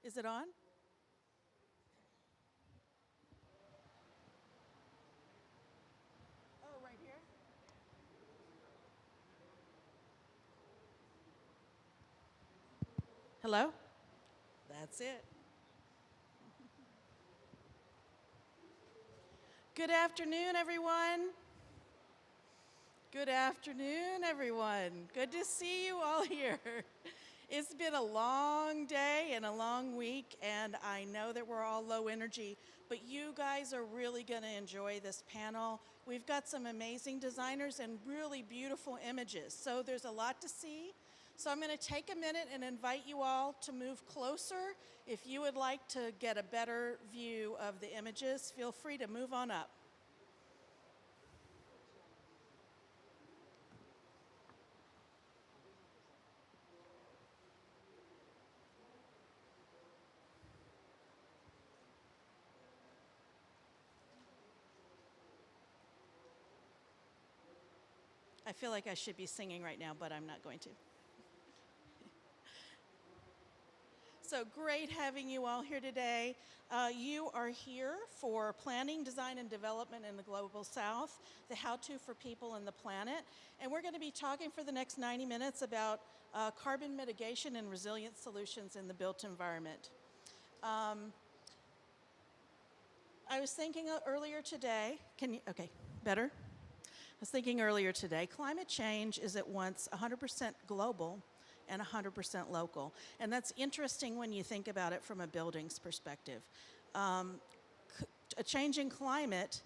Is it on? Oh, right here? Hello? That's it. Good afternoon, everyone. Good afternoon, everyone. Good to see you all here. It's been a long day and a long week, and I know that we're all low energy, but you guys are really going to enjoy this panel. We've got some amazing designers and really beautiful images, so there's a lot to see. So I'm going to take a minute and invite you all to move closer. If you would like to get a better view of the images, feel free to move on up. I feel like I should be singing right now, but I'm not going to. So great having you all here today. You are here for Planning, Design, and Development in the Global South, the how-to for people and the planet. And we're going to be talking for the next 90 minutes about carbon mitigation and resilient solutions in the built environment. I was thinking earlier today, okay, better? I was thinking earlier today, climate change is at once 100% global and 100% local. And that's interesting when you think about it from a buildings perspective. A changing climate,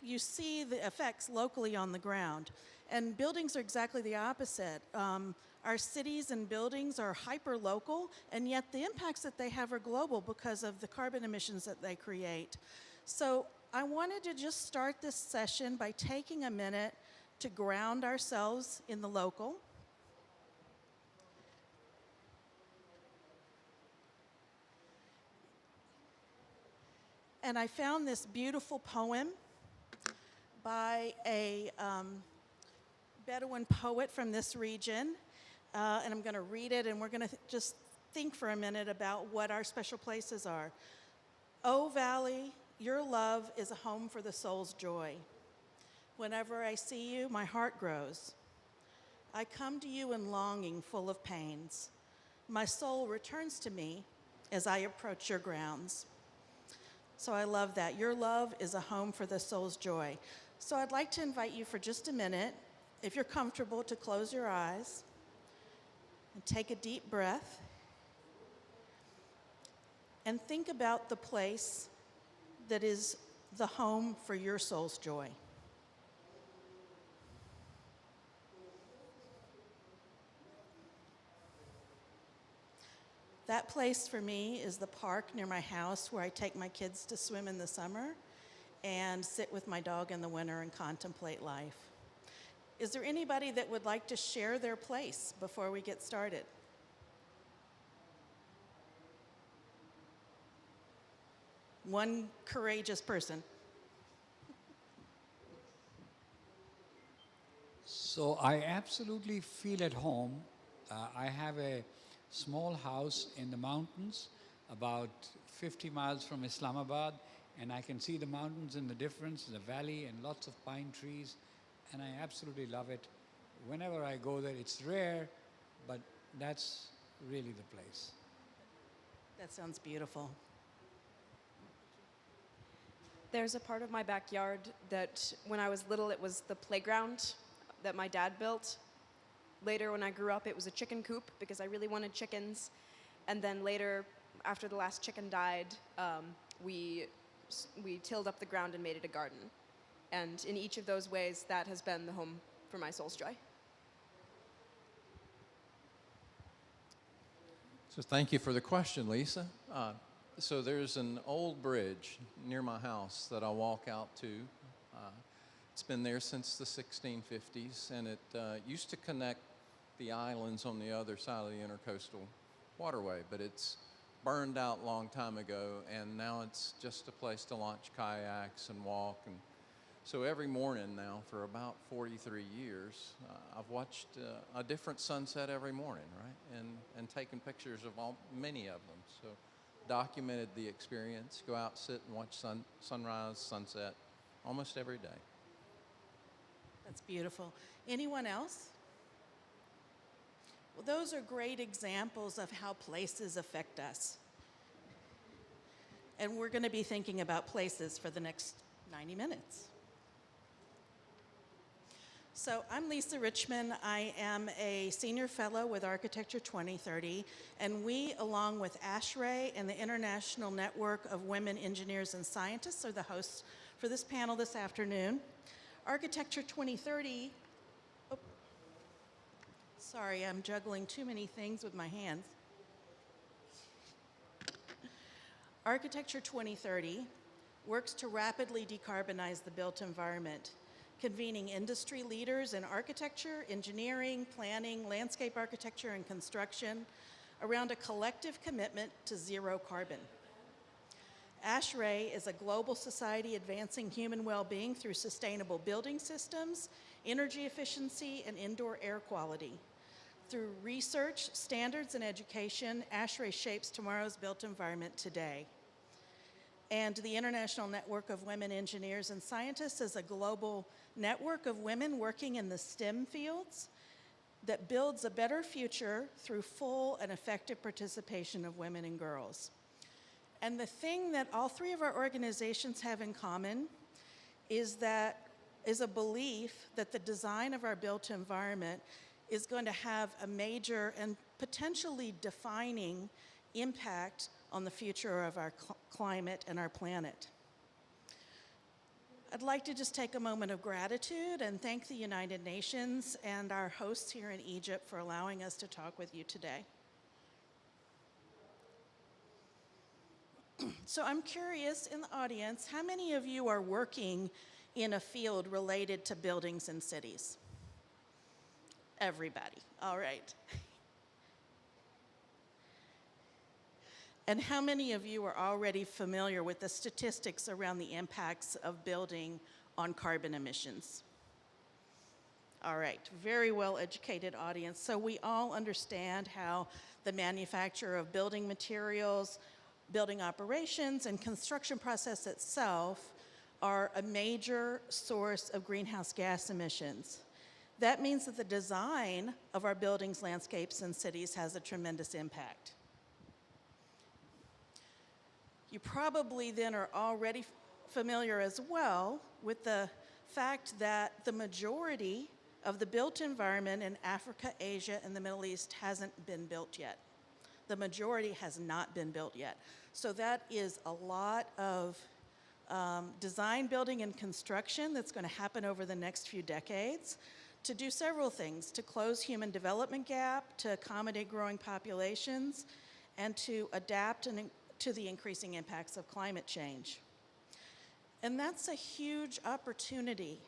you see the effects locally on the ground. And buildings are exactly the opposite. Our cities and buildings are hyper-local, and yet the impacts that they have are global because of the carbon emissions that they create. So I wanted to just start this session by taking a minute to ground ourselves in the local. And I found this beautiful poem by a Bedouin poet from this region. And I'm going to read it, and we're going to just think for a minute about what our special places are. O Valley, your love is a home for the soul's joy. Whenever I see you, my heart grows. I come to you in longing, full of pains. My soul returns to me as I approach your grounds. So I love that. Your love is a home for the soul's joy. So I'd like to invite you for just a minute, if you're comfortable, to close your eyes and take a deep breath and think about the place that is the home for your soul's joy. That place for me is the park near my house where I take my kids to swim in the summer and sit with my dog in the winter and contemplate life. Is there anybody that would like to share their place before we get started? One courageous person. So I absolutely feel at home. I have a small house in the mountains, about 50 miles from Islamabad, and I can see the mountains in the difference, the valley, and lots of pine trees, and I absolutely love it. Whenever I go there, it's rare, but that's really the place. That sounds beautiful. There's a part of my backyard that when I was little, it was the playground that my dad built. Later, when I grew up, it was a chicken coop because I really wanted chickens. And then later, after the last chicken died, we tilled up the ground and made it a garden. And in each of those ways, that has been the home for my soul's joy. So thank you for the question, Lisa. So there's an old bridge near my house that I walk out to. It's been there since the 1650s, and it used to connect the islands on the other side of the intercoastal waterway, but it's burned out a long time ago, and now it's just a place to launch kayaks and walk. And So every morning now for about 43 years, I've watched a different sunset every morning, right? And taken pictures of many of them. So documented the experience, go out, sit and watch sunrise, sunset almost every day. That's beautiful. Anyone else? Well, those are great examples of how places affect us. And we're going to be thinking about places for the next 90 minutes. So I'm Lisa Richmond. I am a senior fellow with Architecture 2030, and we, along with ASHRAE and the International Network of Women Engineers and Scientists, are the hosts for this panel this afternoon. Architecture 2030, sorry, I'm juggling too many things with my hands. Architecture 2030 works to rapidly decarbonize the built environment, convening industry leaders in architecture, engineering, planning, landscape architecture, and construction around a collective commitment to zero carbon. ASHRAE is a global society advancing human well-being through sustainable building systems, energy efficiency, and indoor air quality. Through research, standards, and education, ASHRAE shapes tomorrow's built environment today. And the International Network of Women Engineers and Scientists is a global network of women working in the STEM fields that builds a better future through full and effective participation of women and girls. And the thing that all three of our organizations have in common is a belief that the design of our built environment is going to have a major and potentially defining impact on the future of our climate and our planet. I'd like to just take a moment of gratitude and thank the United Nations and our hosts here in Egypt for allowing us to talk with you today. So I'm curious in the audience, how many of you are working in a field related to buildings and cities? Everybody, all right. And how many of you are already familiar with the statistics around the impacts of building on carbon emissions? All right, very well-educated audience. So we all understand how the manufacture of building materials, building operations, and construction process itself are a major source of greenhouse gas emissions. That means that the design of our buildings, landscapes, and cities has a tremendous impact. You probably then are already familiar as well with the fact that the majority of the built environment in Africa, Asia, and the Middle East hasn't been built yet. The majority has not been built yet. So that is a lot of design, building, and construction that's going to happen over the next few decades to do several things: to close human development gap, to accommodate growing populations, and to adapt to the increasing impacts of climate change. And that's a huge opportunity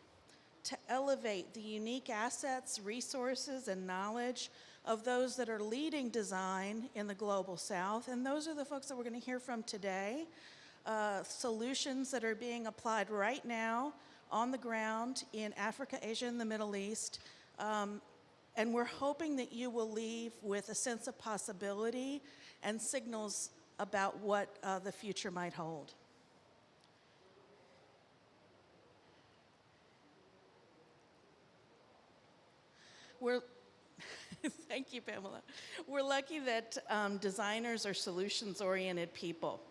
to elevate the unique assets, resources, and knowledge of those that are leading design in the global south. And those are the folks that we're going to hear from today. Solutions that are being applied right now on the ground in Africa, Asia, and the Middle East. And we're hoping that you will leave with a sense of possibility and signals about what the future might hold. Thank you, Pamela. We're lucky that designers are solutions-oriented people,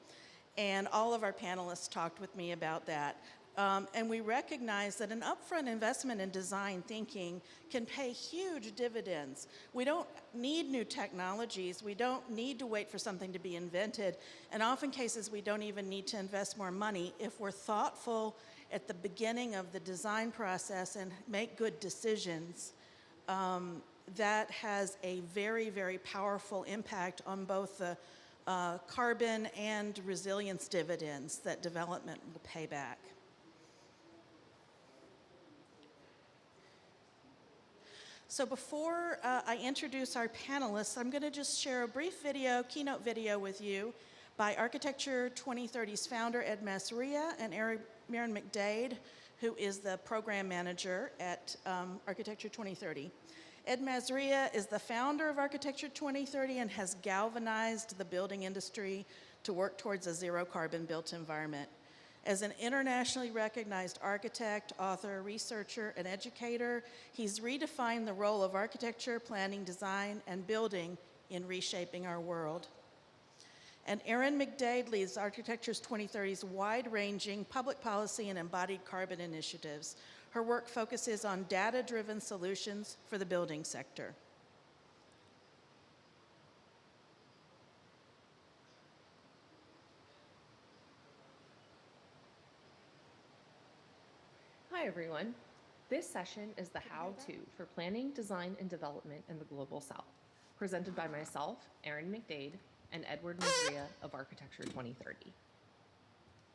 and all of our panelists talked with me about that. And we recognize that an upfront investment in design thinking can pay huge dividends. We don't need new technologies. We don't need to wait for something to be invented. And often cases, we don't even need to invest more money if we're thoughtful at the beginning of the design process and make good decisions. That has a very, very powerful impact on both the carbon and resilience dividends that development will pay back. So before I introduce our panelists, I'm going to just share a brief video, keynote video with you by Architecture 2030's founder, Ed Mazria, and Maren McDade, who is the program manager at Architecture 2030. Ed Mazria is the founder of Architecture 2030 and has galvanized the building industry to work towards a zero carbon built environment. As an internationally recognized architect, author, researcher, and educator, he's redefined the role of architecture, planning, design, and building in reshaping our world. And Erin McDade leads Architecture's 2030's wide-ranging public policy and embodied carbon initiatives. Her work focuses on data-driven solutions for the building sector. Hi everyone. This session is the how-to for planning, design, and development in the Global South, presented by myself, Erin McDade, and Edward Mazria of Architecture 2030.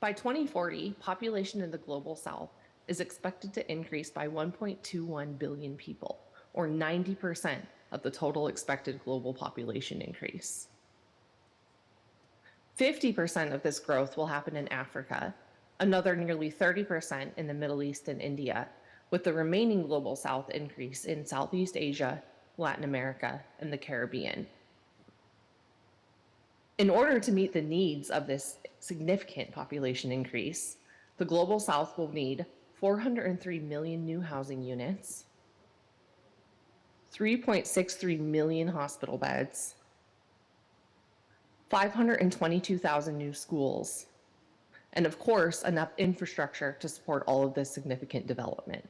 By 2040, population in the Global South is expected to increase by 1.21 billion people, or 90% of the total expected global population increase. 50% of this growth will happen in Africa, another nearly 30% in the Middle East and India, with the remaining Global South increase in Southeast Asia, Latin America, and the Caribbean. In order to meet the needs of this significant population increase, the Global South will need 403 million new housing units, 3.63 million hospital beds, 522,000 new schools, and of course, enough infrastructure to support all of this significant development.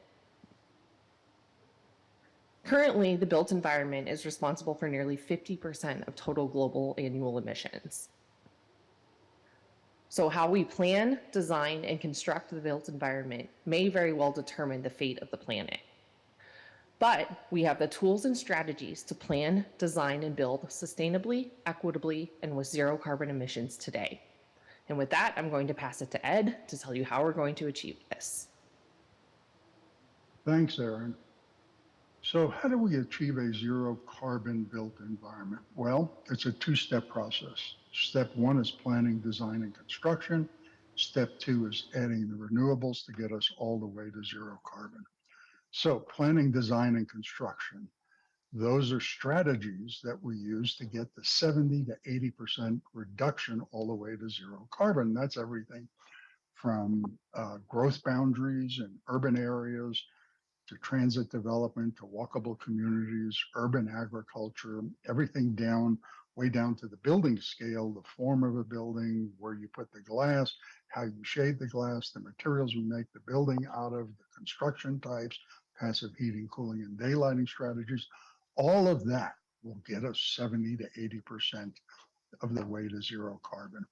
Currently, the built environment is responsible for nearly 50% of total global annual emissions. So how we plan, design, and construct the built environment may very well determine the fate of the planet. But we have the tools and strategies to plan, design, and build sustainably, equitably, and with zero carbon emissions today. And with that, I'm going to pass it to Ed to tell you how we're going to achieve this. Thanks, Erin. So how do we achieve a zero carbon built environment? Well, it's a two-step process. Step one is planning, design, and construction. Step two is adding the renewables to get us all the way to zero carbon. So planning, design, and construction. Those are strategies that we use to get the 70 to 80% reduction all the way to zero carbon. That's everything from growth boundaries in urban areas to transit development, to walkable communities, urban agriculture, everything down, way down to the building scale, the form of a building, where you put the glass, how you shade the glass, the materials we make the building out of, the construction types, passive heating, cooling, and daylighting strategies. All of that will get us 70 to 80% of the way to zero carbon.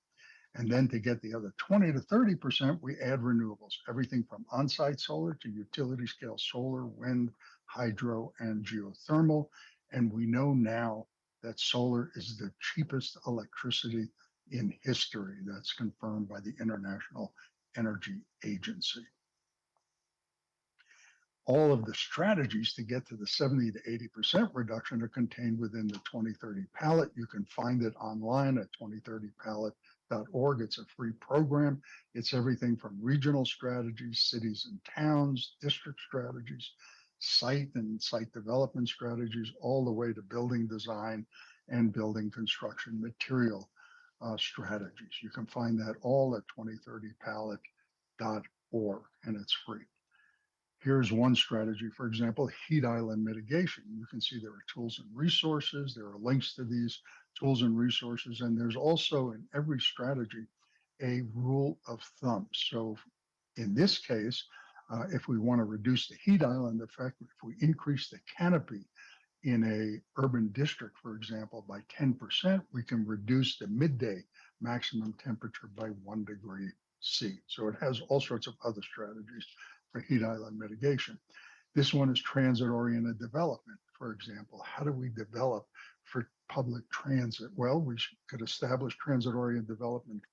And then to get the other 20 to 30%, we add renewables, everything from on-site solar to utility scale solar, wind, hydro, and geothermal. And we know now that solar is the cheapest electricity in history. That's confirmed by the International Energy Agency. All of the strategies to get to the 70 to 80% reduction are contained within the 2030 palette. You can find it online at 2030palette.org. It's a free program. It's everything from regional strategies, cities and towns, district strategies, site and site development strategies, all the way to building design and building construction material strategies. You can find that all at 2030palette.org, and it's free. Here's one strategy, for example, heat island mitigation. You can see there are tools and resources. There are links to these tools and resources. And there's also in every strategy a rule of thumb. So in this case, if we want to reduce the heat island effect, if we increase the canopy in a urban district, for example, by 10%, we can reduce the midday maximum temperature by 1 degree C. So it has all sorts of other strategies for heat island mitigation. This one is transit-oriented development. For example, how do we develop for public transit? Well, we could establish transit-oriented development.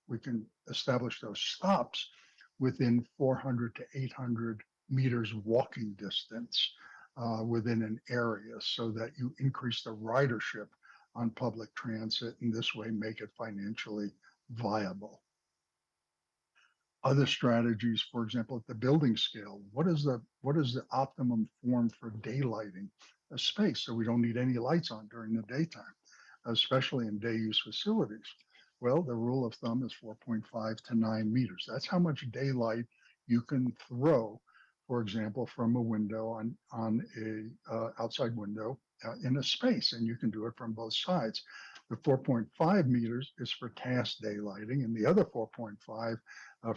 We can establish those stops within 400 to 800 meters walking distance within an area, so that you increase the ridership on public transit, and this way make it financially viable. Other strategies, for example, at the building scale, what is the optimum form for daylighting a space so we don't need any lights on during the daytime, especially in day use facilities? Well, the rule of thumb is 4.5 to 9 meters. That's how much daylight you can throw, for example, from a window on a outside window in a space, and you can do it from both sides. The 4.5 meters is for task daylighting, and the other 4.5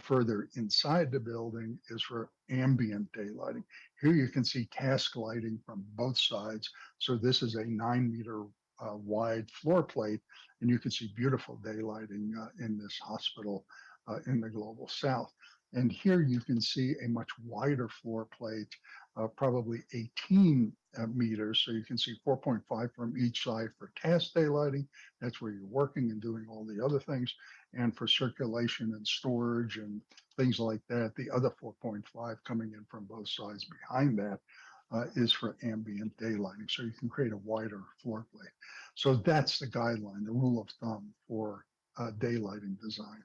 further inside the building is for ambient daylighting. Here you can see task lighting from both sides. So this is a 9 meter wide floor plate, and you can see beautiful daylighting in this hospital in the global south. And here you can see a much wider floor plate, probably 18 meters. So you can see 4.5 from each side for task daylighting. That's where you're working and doing all the other things. And for circulation and storage and things like that, the other 4.5 coming in from both sides behind that is for ambient daylighting. So you can create a wider floor plate. So that's the guideline, the rule of thumb for daylighting design.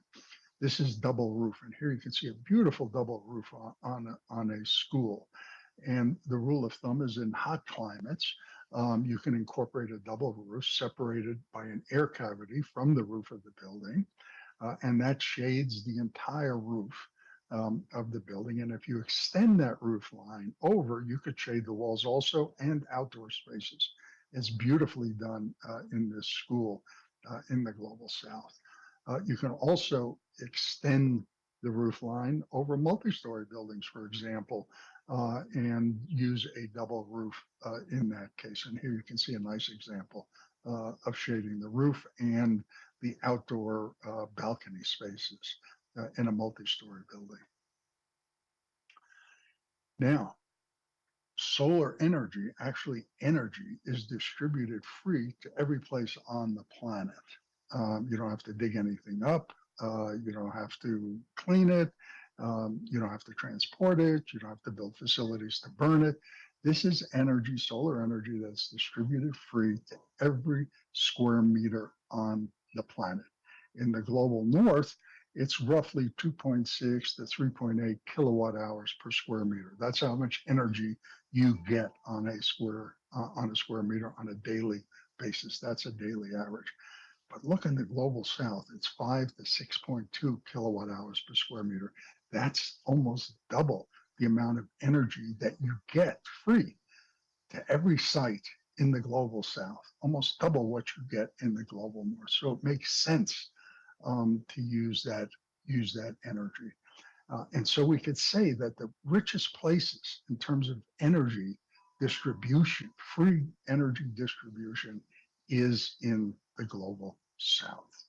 This is double roof, and here you can see a beautiful double roof on a school. And the rule of thumb is in hot climates, you can incorporate a double roof separated by an air cavity from the roof of the building, and that shades the entire roof of the building. And if you extend that roof line over, you could shade the walls also and outdoor spaces. It's beautifully done in this school in the global south. You can also extend the roof line over multi-story buildings, for example, and use a double roof in that case. And here you can see a nice example of shading the roof and the outdoor balcony spaces in a multi-story building. Now, solar energy, actually energy, is distributed free to every place on the planet. You don't have to dig anything up. You don't have to clean it. You don't have to transport it. You don't have to build facilities to burn it. This is energy, solar energy, that's distributed free to every square meter on the planet. In the global north, it's roughly 2.6 to 3.8 kilowatt hours per square meter. That's how much energy you get on a square meter on a daily basis. That's a daily average. But look in the global south, it's 5 to 6.2 kilowatt hours per square meter. That's almost double the amount of energy that you get free to every site in the global south, almost double what you get in the global north. So it makes sense to use that energy. And so we could say that the richest places in terms of energy distribution, free energy distribution, is in the global south.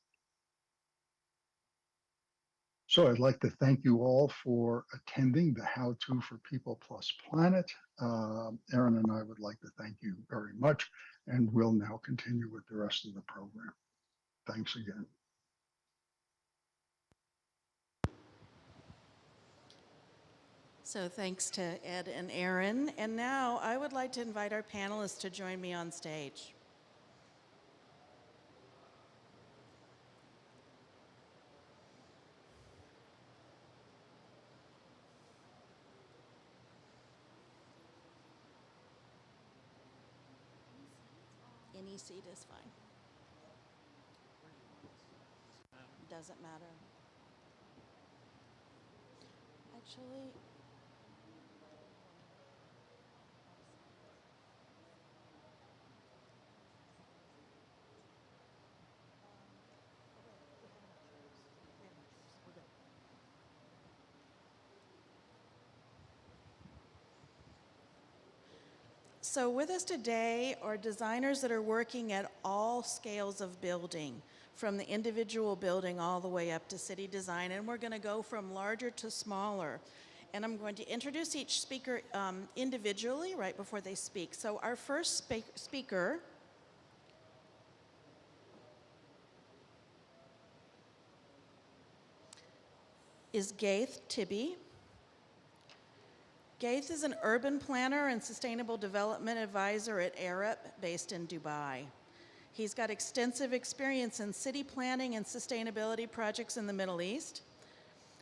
So I'd like to thank you all for attending the How To for People Plus Planet. Aaron and I would like to thank you very much, and we'll now continue with the rest of the program. Thanks again. So thanks to Ed and Aaron. And now I would like to invite our panelists to join me on stage. Any seat is fine. Doesn't matter. Actually, so with us today are designers that are working at all scales of building, from the individual building all the way up to city design, and we're going to go from larger to smaller. And I'm going to introduce each speaker individually right before they speak. So our first speaker is Ghaith Tibi. Ghaith is an urban planner and sustainable development advisor at Arup, based in Dubai. He's got extensive experience in city planning and sustainability projects in the Middle East.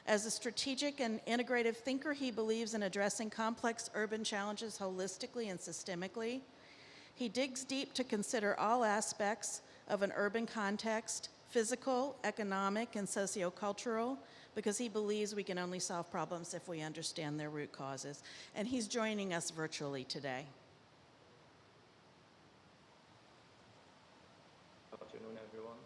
As a strategic and integrative thinker, he believes in addressing complex urban challenges holistically and systemically. He digs deep to consider all aspects of an urban context, physical, economic, and sociocultural, because he believes we can only solve problems if we understand their root causes. And he's joining us virtually today. Good afternoon, everyone.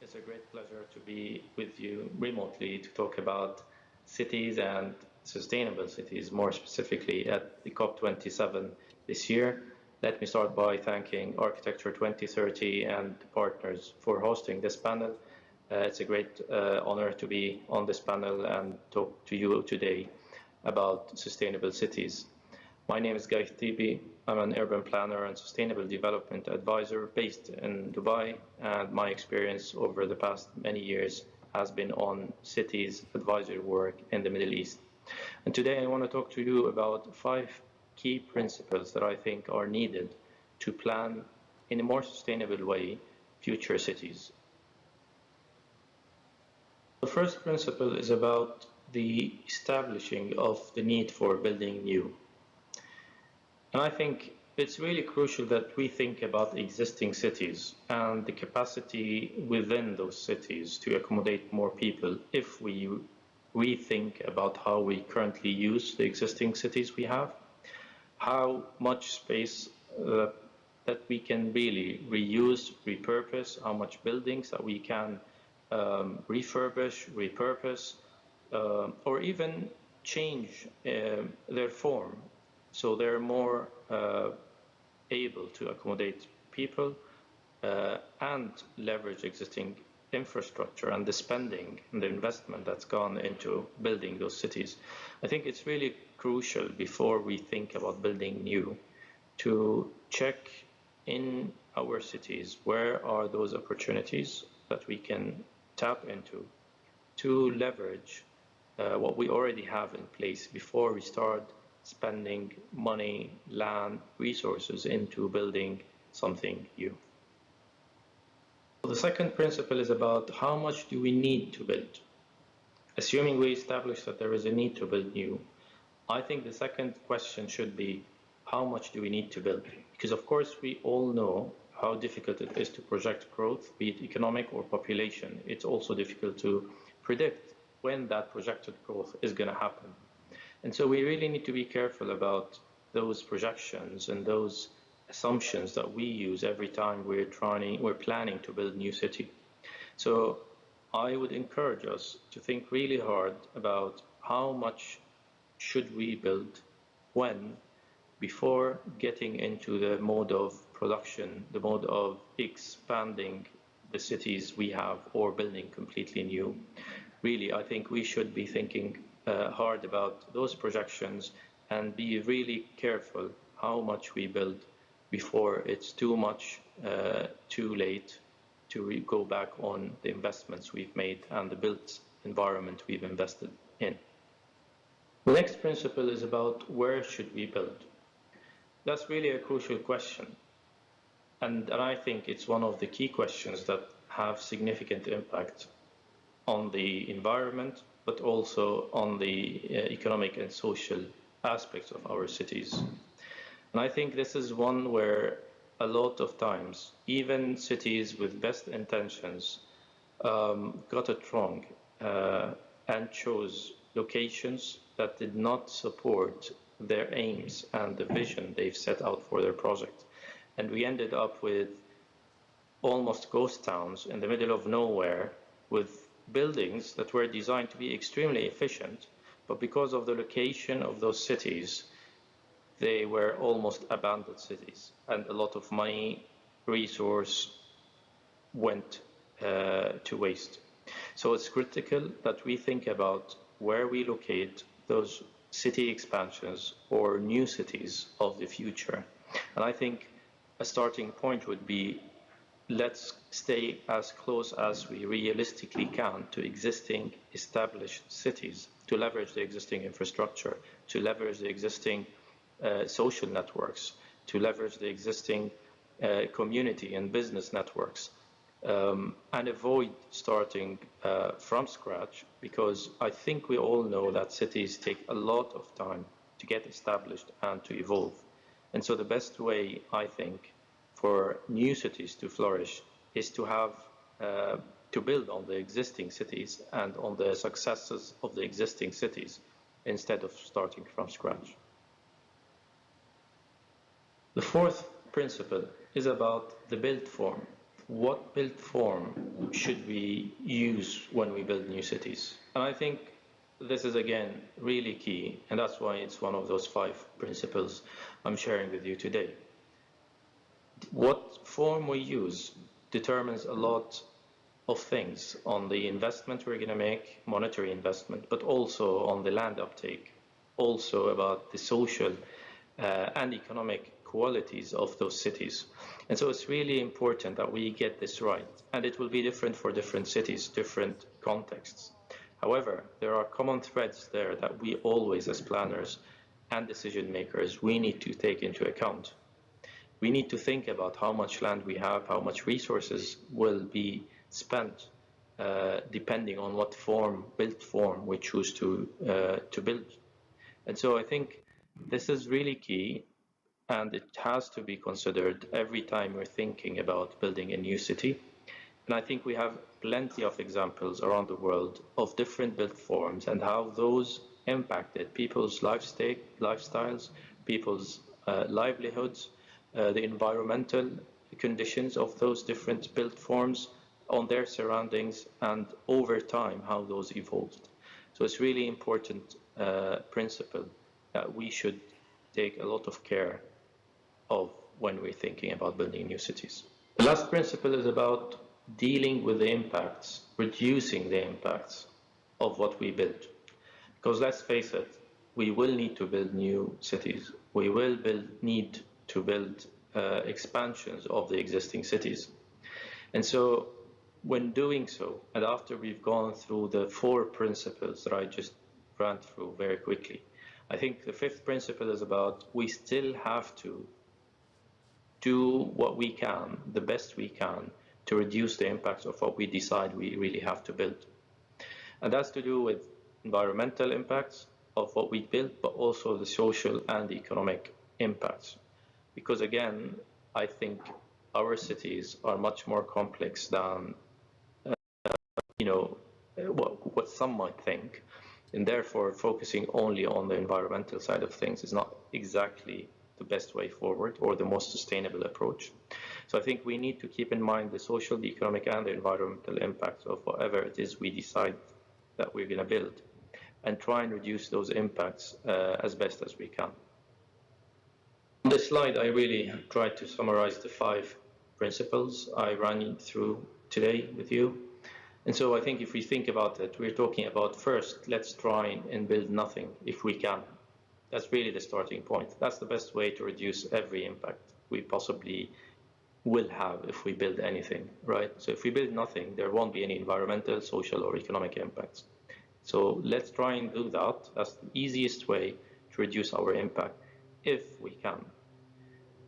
It's a great pleasure to be with you remotely to talk about cities and sustainable cities, more specifically at the COP27 this year. Let me start by thanking Architecture 2030 and partners for hosting this panel. It's a great honor to be on this panel and talk to you today about sustainable cities. My name is Ghaith Tibi. I'm an urban planner and sustainable development advisor based in Dubai, and my experience over the past many years has been on cities advisory work in the Middle East. And today I want to talk to you about 5 key principles that I think are needed to plan in a more sustainable way future cities. The first principle is about the establishing of the need for building new. And I think it's really crucial that we think about existing cities and the capacity within those cities to accommodate more people if we rethink about how we currently use the existing cities we have, how much space that we can really reuse, repurpose, how much buildings that we can refurbish, repurpose, or even change their form so they're more able to accommodate people and leverage existing infrastructure and the spending and the investment that's gone into building those cities. I think it's really crucial before we think about building new to check in our cities where are those opportunities that we can tap into to leverage what we already have in place before we start spending money, land, resources into building something new. The second principle is about how much do we need to build. Assuming we establish that there is a need to build new, I think the second question should be how much do we need to build? Because of course we all know how difficult it is to project growth, be it economic or population. It's also difficult to predict when that projected growth is going to happen. And so we really need to be careful about those projections and those assumptions that we use every time we're planning to build a new city. So I would encourage us to think really hard about how much should we build, when, before getting into the mode of production, the mode of expanding the cities we have or building completely new. Really, I think we should be thinking hard about those projections and be really careful how much we build before it's too much too late to go back on the investments we've made and the built environment we've invested in. The next principle is about where should we build. That's really a crucial question. And I think it's one of the key questions that have significant impact on the environment, but also on the economic and social aspects of our cities. And I think this is one where a lot of times, even cities with best intentions got it wrong and chose locations that did not support their aims and the vision they've set out for their project. And we ended up with almost ghost towns in the middle of nowhere with buildings that were designed to be extremely efficient, but because of the location of those cities, they were almost abandoned cities, and a lot of money, resource went to waste. So it's critical that we think about where we locate those city expansions or new cities of the future. And I think a starting point would be, let's stay as close as we realistically can to existing established cities, to leverage the existing infrastructure, to leverage the existing social networks, to leverage the existing community and business networks, and avoid starting from scratch, because I think we all know that cities take a lot of time to get established and to evolve. And so the best way, I think, for new cities to flourish is to have to build on the existing cities and on the successes of the existing cities instead of starting from scratch. The fourth principle is about the built form. What built form should we use when we build new cities? And I think this is, again, really key, and that's why it's one of those 5 principles I'm sharing with you today. What form we use determines a lot of things on the investment we're going to make, monetary investment, but also on the land uptake, also about the social and economic qualities of those cities. And so it's really important that we get this right, and it will be different for different cities, different contexts. However, there are common threads there that we always, as planners and decision makers, we need to take into account. We need to think about how much land we have, how much resources will be spent depending on what built form we choose to build. And so I think this is really key, and it has to be considered every time we're thinking about building a new city. And I think we have plenty of examples around the world of different built forms and how those impacted people's lifestyles, people's livelihoods, the environmental conditions of those different built forms on their surroundings, and over time how those evolved. So it's really important principle that we should take a lot of care of when we're thinking about building new cities. The last principle is about dealing with the impacts, reducing the impacts of what we build. Because let's face it, we will need to build new cities. We will need to build expansions of the existing cities. And so when doing so, and after we've gone through the 4 principles that I just ran through very quickly, I think the 5th principle is about we still have to do what we can, the best we can, to reduce the impacts of what we decide we really have to build. And that's to do with environmental impacts of what we build, but also the social and economic impacts. Because again, I think our cities are much more complex than what some might think, and therefore focusing only on the environmental side of things is not exactly the best way forward or the most sustainable approach. So I think we need to keep in mind the social, the economic, and the environmental impacts of whatever it is we decide that we're going to build, and try and reduce those impacts as best as we can. On this slide, I really tried to summarize the 5 principles I ran through today with you. And so I think if we think about it, we're talking about first, let's try and build nothing if we can. That's really the starting point. That's the best way to reduce every impact we possibly will have if we build anything, right? So if we build nothing, there won't be any environmental, social, or economic impacts. So let's try and do that. That's the easiest way to reduce our impact if we can.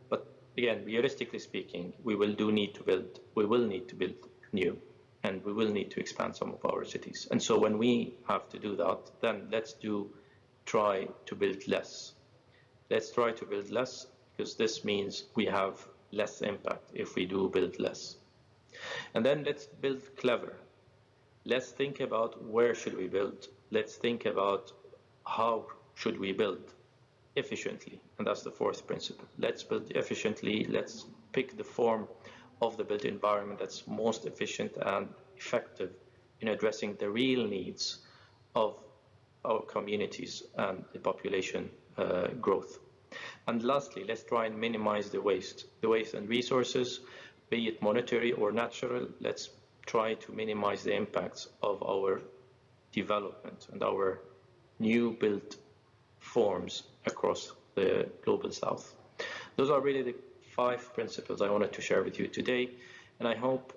But again, realistically speaking, we will need to build new, and we will need to expand some of our cities. And so when we have to do that, then let's try to build less. Let's try to build less, because this means we have less impact if we do build less. And then let's build clever. Let's think about where should we build. Let's think about how should we build efficiently. And that's the 4th principle. Let's build efficiently. Let's pick the form of the built environment that's most efficient and effective in addressing the real needs of our communities and the population growth. And lastly, let's try and minimize the waste and resources, be it monetary or natural. Let's try to minimize the impacts of our development and our new built forms across the global south. Those are really the 5 principles I wanted to share with you today, and I hope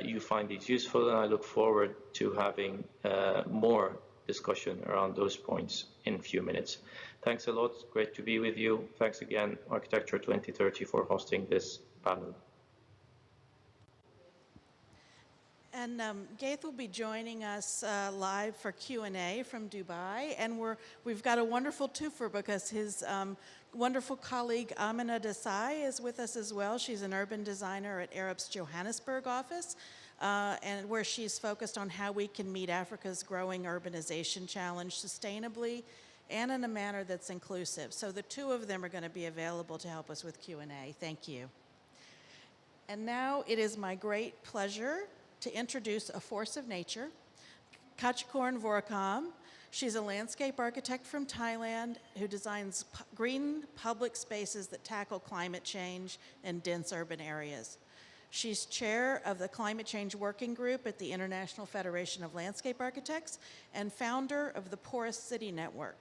you find these useful, and I look forward to having more discussion around those points in a few minutes. Thanks a lot. Great to be with you. Thanks again, Architecture 2030, for hosting this panel. And Ghaith will be joining us live for Q&A from Dubai. And we've got a wonderful twofer because his wonderful colleague Amina Desai is with us as well. She's an urban designer at Arup's Johannesburg office, and where she's focused on how we can meet Africa's growing urbanization challenge sustainably and in a manner that's inclusive. So the two of them are going to be available to help us with Q&A. Thank you. And now it is my great pleasure to introduce a force of nature, Kotchakorn Voraakhom. She's a landscape architect from Thailand who designs green public spaces that tackle climate change in dense urban areas. She's chair of the Climate Change Working Group at the International Federation of Landscape Architects and founder of the Porous City Network.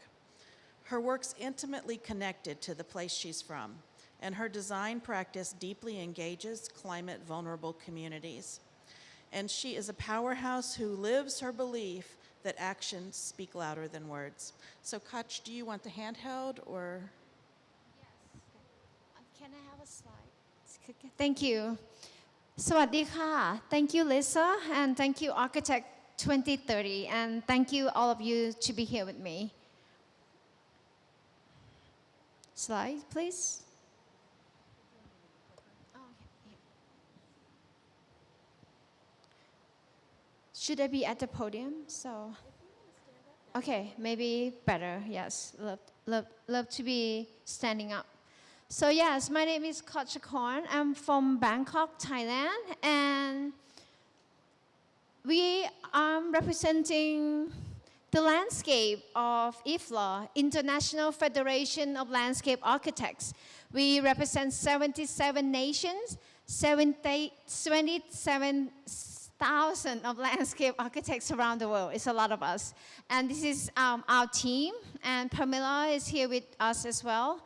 Her work's intimately connected to the place she's from, and her design practice deeply engages climate-vulnerable communities. And she is a powerhouse who lives her belief that actions speak louder than words. So, Kotch, do you want the handheld or? Yes. Can I have a slide? Thank you. Sawadee ka. Thank you, Lisa, and thank you, Architect 2030, and thank you, all of you, to be here with me. Slide, please. Should I be at the podium? So, okay, maybe better. Yes, love to be standing up. So yes, my name is Kotchakorn. I'm from Bangkok, Thailand, and we are representing the landscape of IFLA, International Federation of Landscape Architects. We represent 77 nations, 27,000 of landscape architects around the world. It's a lot of us. And this is our team, and Pamela is here with us as well.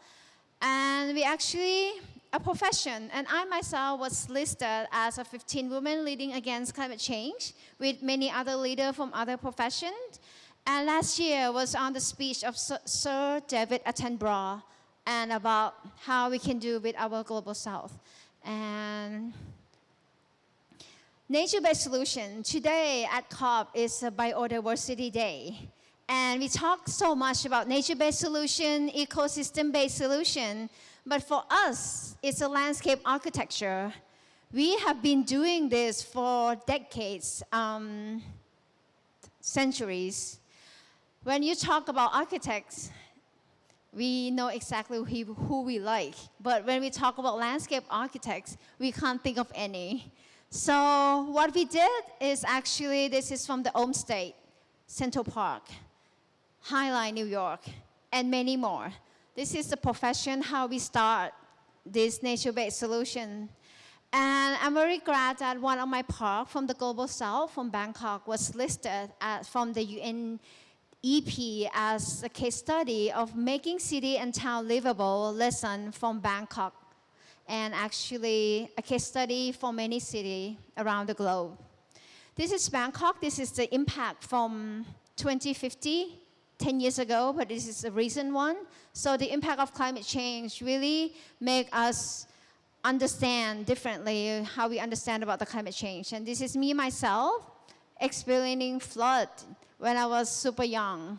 And we actually a profession, and I myself was listed as a 15 women leading against climate change with many other leaders from other professions. And last year was on the speech of Sir David Attenborough and about how we can do with our global south. And nature-based solution. Today at COP is a Biodiversity Day. And we talk so much about nature-based solution, ecosystem-based solution, but for us, it's a landscape architecture. We have been doing this for decades, centuries. When you talk about architects, we know exactly who we like. But when we talk about landscape architects, we can't think of any. So what we did is actually, this is from the home state, Central Park, Highline, New York, and many more. This is the profession, how we start this nature-based solution. And I'm very glad that one of my parks from the Global South, from Bangkok, was listed from the UNEP as a case study of making city and town livable lesson from Bangkok, and actually a case study for many cities around the globe. This is Bangkok. This is the impact from 2050, 10 years ago, but this is a recent one. So the impact of climate change really make us understand differently how we understand about the climate change. And this is me, myself, experiencing flood when I was super young.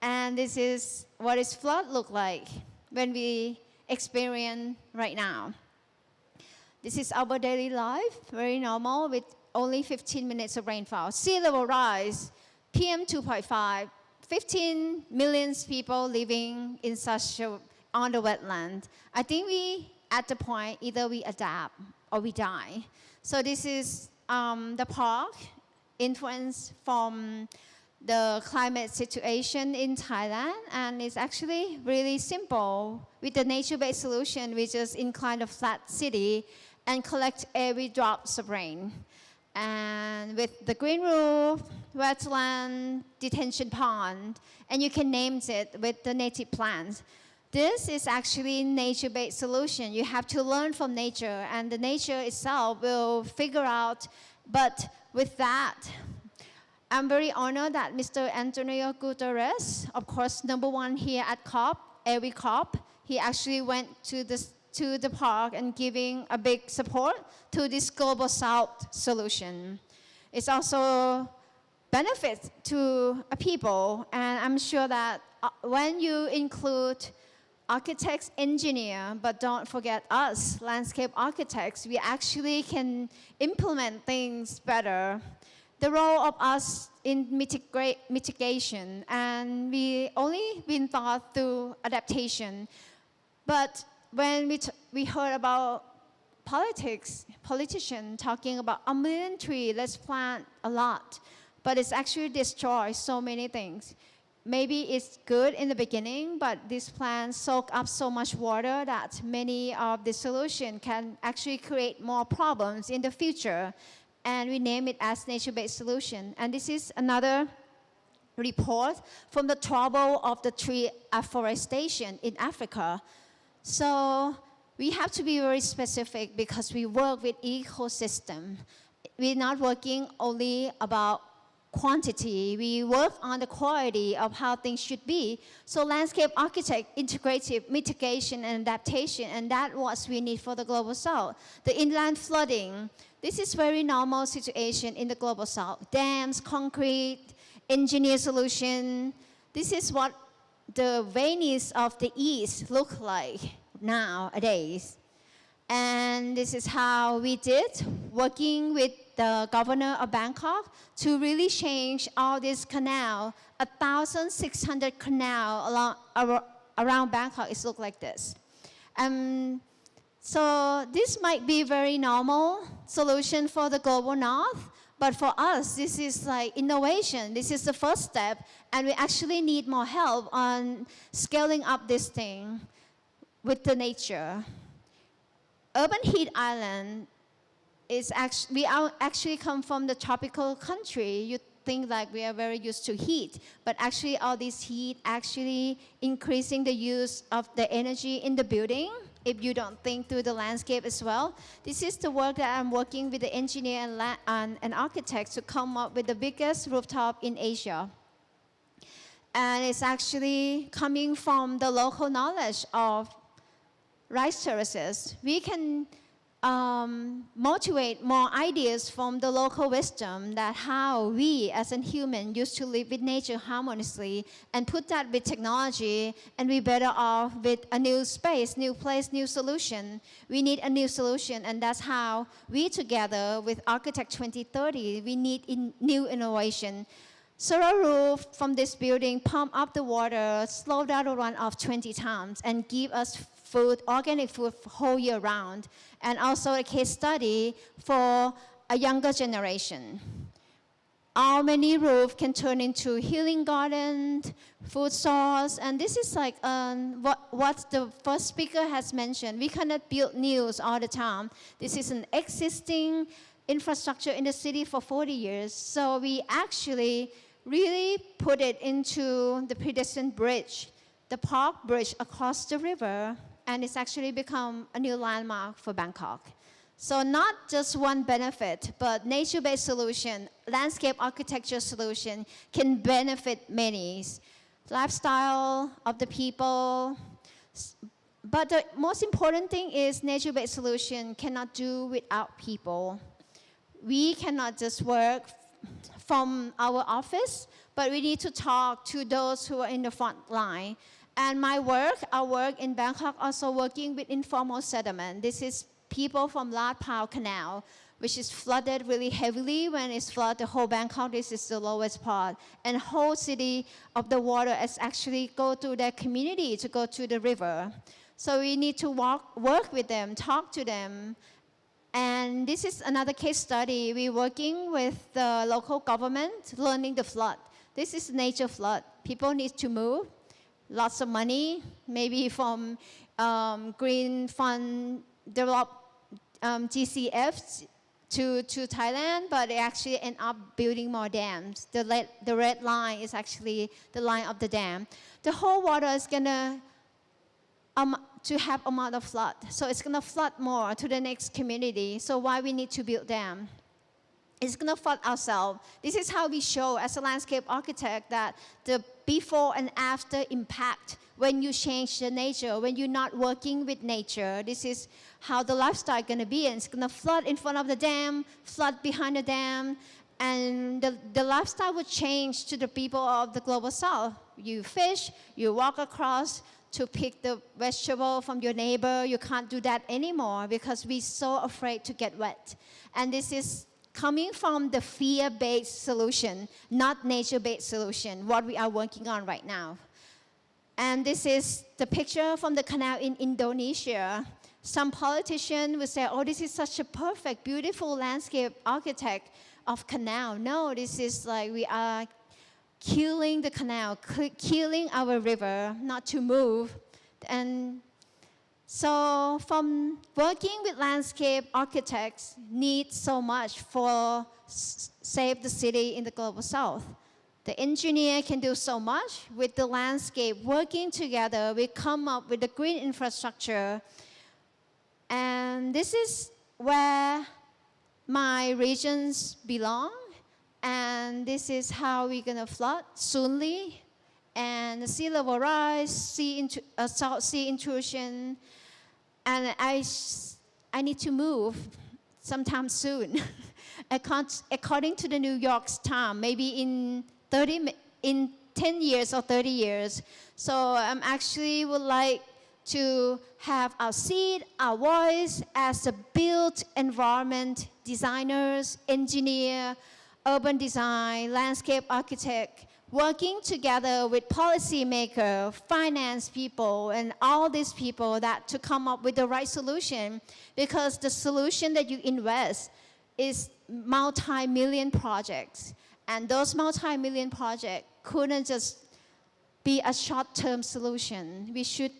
And this is what is flood look like when we experience right now. This is our daily life, very normal, with only 15 minutes of rainfall. Sea level rise, PM 2.5, 15 million people living in such on the wetland. I think we, at the point, either we adapt or we die. So this is the park, influence from the climate situation in Thailand, and it's actually really simple. With the nature-based solution, we just incline a flat city and collect every drops of rain. And with the green roof, wetland, detention pond, and you can name it with the native plants. This is actually nature-based solution. You have to learn from nature, and the nature itself will figure out. But with that, I'm very honored that Mr. Antonio Guterres, of course, #1 here at COP, every COP, he actually went to the park and giving a big support to this Global South solution. It's also benefit to people. And I'm sure that when you include architects, engineer, but don't forget us, landscape architects, we actually can implement things better. The role of us in mitigation, and we only been taught through adaptation. But when we heard about politicians talking about 1 million trees, let's plant a lot, but it's actually destroyed so many things. Maybe it's good in the beginning, but these plants soak up so much water that many of the solutions can actually create more problems in the future. And we name it as nature-based solution. And this is another report from the trouble of the tree afforestation in Africa. So we have to be very specific because we work with ecosystem. We're not working only about quantity, we work on the quality of how things should be. So landscape architect, integrative mitigation and adaptation, and that's what we need for the Global South. The inland flooding, this is very normal situation in the Global South. Dams, concrete, engineer solution. This is what the Venice of the East look like nowadays. And this is how we did, working with the governor of Bangkok to really change all this canal. 1,600 canal around Bangkok, it looks like this. So this might be very normal solution for the global north, but for us, this is like innovation. This is the first step, and we actually need more help on scaling up this thing with the nature. Urban heat island is we actually come from the tropical country. You think like we are very used to heat, but actually all this heat actually increasing the use of the energy in the building if you don't think through the landscape as well. This is the work that I'm working with the engineer and architects to come up with the biggest rooftop in Asia. And it's actually coming from the local knowledge of rice terraces. We can motivate more ideas from the local wisdom that how we as a human used to live with nature harmoniously and put that with technology, and we better off with a new space, new place, new solution. We need a new solution, and that's how we together with Architect 2030, we need new innovation. Solar roof from this building pump up the water, slow down the runoff 20 times, and give us food, organic food whole year round, and also a case study for a younger generation. How many roofs can turn into healing garden, food source, and this is like what the first speaker has mentioned. We cannot build new all the time. This is an existing infrastructure in the city for 40 years, so we actually really put it into the pedestrian bridge, the park bridge across the river, and it's actually become a new landmark for Bangkok. So not just one benefit, but nature-based solution, landscape architecture solution can benefit many. Lifestyle of the people. But the most important thing is nature-based solution cannot do without people. We cannot just work from our office, but we need to talk to those who are in the front line. And our work in Bangkok, also working with informal settlement. This is people from Lat Pao Canal, which is flooded really heavily. When it's flooded, the whole Bangkok, this is the lowest part. And whole city of the water is actually go to their community to go to the river. So we need to work with them, talk to them. And this is another case study. We're working with the local government, learning the flood. This is nature flood. People need to move. Lots of money, maybe from Green Fund develop GCF to Thailand, but they actually end up building more dams. The red line is actually the line of the dam. The whole water is gonna to have amount of flood, so it's gonna flood more to the next community. So why we need to build dam? It's gonna flood ourselves. This is how we show as a landscape architect that the before and after impact when you change the nature, when you're not working with nature. This is how the lifestyle is gonna be, and it's gonna flood in front of the dam, flood behind the dam, And the lifestyle would change to the people of the global south. You fish, you walk across to pick the vegetable from your neighbor. You can't do that anymore because we're so afraid to get wet. And this is coming from the fear-based solution, not nature-based solution, what we are working on right now. And this is the picture from the canal in Indonesia. Some politician will say, oh, this is such a perfect, beautiful landscape architect of canal. No, this is like we are killing the canal, killing our river, not to move. And so from working with landscape architects needs so much for save the city in the global south. The engineer can do so much with the landscape. Working together, we come up with the green infrastructure. And this is where my regions belong. And this is how we're gonna flood soonly. And the sea level rise, South Sea intrusion. And I need to move sometime soon. According to the New York Times, maybe in 10 years or 30 years. So I actually would like to have our seat, our voice as a built environment designers, engineer, urban design, landscape architect, working together with policymakers, finance people, and all these people that to come up with the right solution, because the solution that you invest is multi-million projects. And those multi-million projects couldn't just be a short-term solution. We should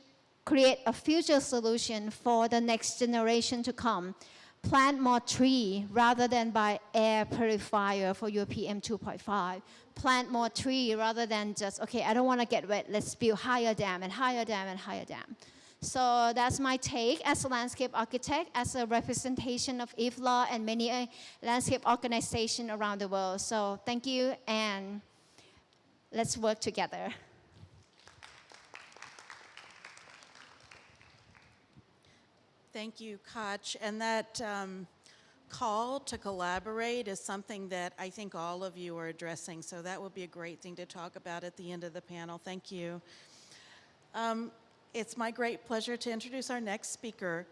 create a future solution for the next generation to come. Plant more tree rather than buy air purifier for your PM 2.5. Plant more tree rather than just, okay, I don't want to get wet, let's build higher dam and higher dam and higher dam. So that's my take as a landscape architect, as a representation of IFLA and many landscape organizations around the world. So thank you, and let's work together. Thank you, Koch. And that call to collaborate is something that I think all of you are addressing. So that would be a great thing to talk about at the end of the panel. Thank you. It's my great pleasure to introduce our next speaker.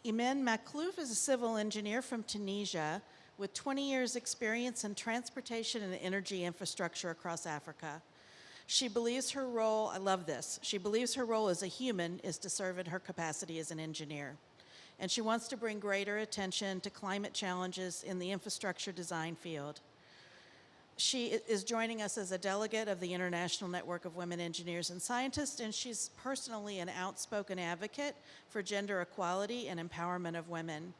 Imen Makhlouf is a civil engineer from Tunisia with 20 years experience in transportation and energy infrastructure across Africa. She believes her role, I love this, she believes her role as a human is to serve in her capacity as an engineer. And she wants to bring greater attention to climate challenges in the infrastructure design field. She is joining us as a delegate of the International Network of Women Engineers and Scientists, and she's personally an outspoken advocate for gender equality and empowerment of women.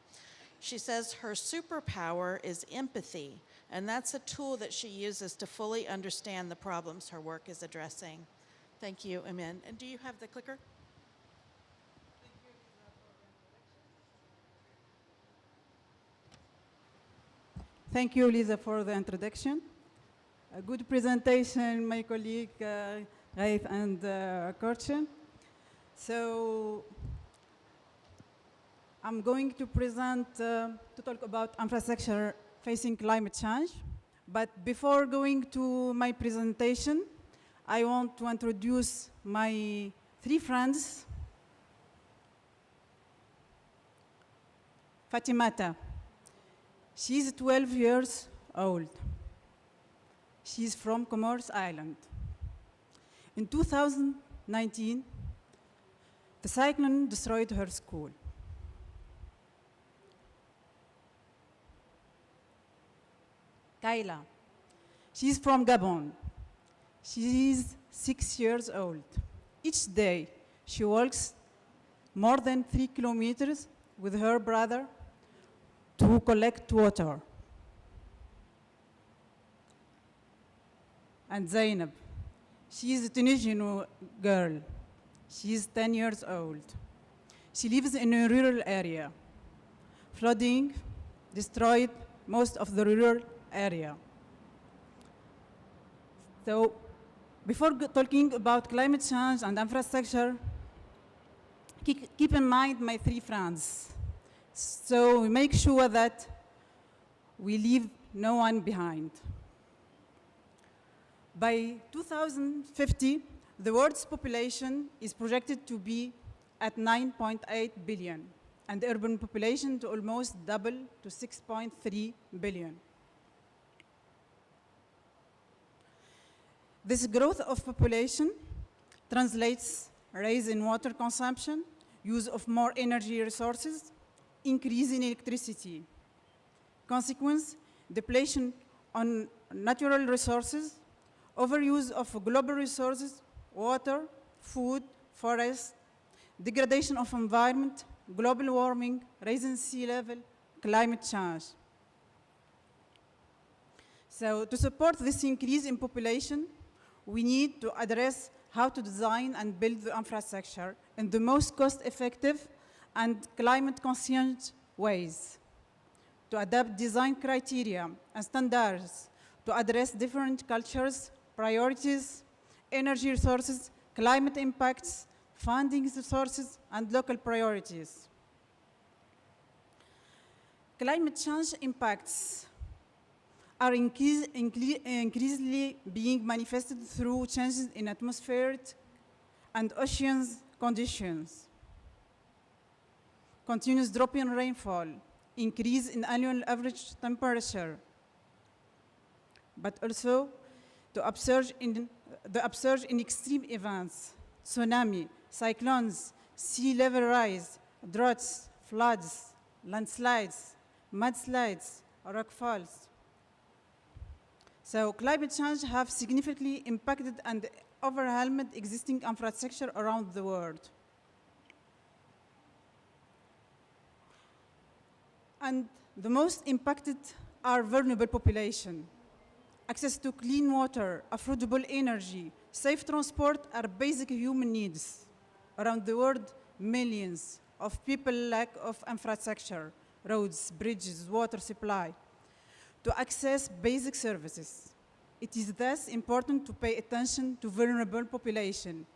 She says her superpower is empathy, and that's a tool that she uses to fully understand the problems her work is addressing. Thank you, Imen. And do you have the clicker? Thank you, Lisa, for the introduction. A good presentation, my colleague Ghaith and Kotchakorn. So I'm going to present to talk about infrastructure facing climate change. But before going to my presentation, I want to introduce my three friends. Fatimata. She's 12 years old. She's from Comoros Island. In 2019, the cyclone destroyed her school. Kayla, she's from Gabon. She's 6 years old. Each day, she walks more than 3 kilometers with her brother to collect water. And Zainab, she is a Tunisian girl. She is 10 years old. She lives in a rural area. Flooding destroyed most of the rural area. So before talking about climate change and infrastructure, keep in mind my three friends. So we make sure that we leave no one behind. By 2050, the world's population is projected to be at 9.8 billion, and the urban population to almost double to 6.3 billion. This growth of population translates rise in water consumption, use of more energy resources, increase in electricity. Consequence, depletion on natural resources, overuse of global resources, water, food, forests, degradation of environment, global warming, rising sea level, climate change. So to support this increase in population, we need to address how to design and build the infrastructure in the most cost-effective and climate-conscious ways, to adapt design criteria and standards to address different cultures, priorities, energy resources, climate impacts, funding sources, and local priorities. Climate change impacts are increasingly being manifested through changes in atmospheric and oceans conditions, continuous drop in rainfall, increase in annual average temperature, but also the upsurge in extreme events, tsunami, cyclones, sea level rise, droughts, floods, landslides, mudslides, rockfalls. So climate change have significantly impacted and overwhelmed existing infrastructure around the world. And the most impacted are vulnerable population. Access to clean water, affordable energy, safe transport are basic human needs. Around the world, millions of people lack of infrastructure, roads, bridges, water supply, to access basic services. It is thus important to pay attention to vulnerable population,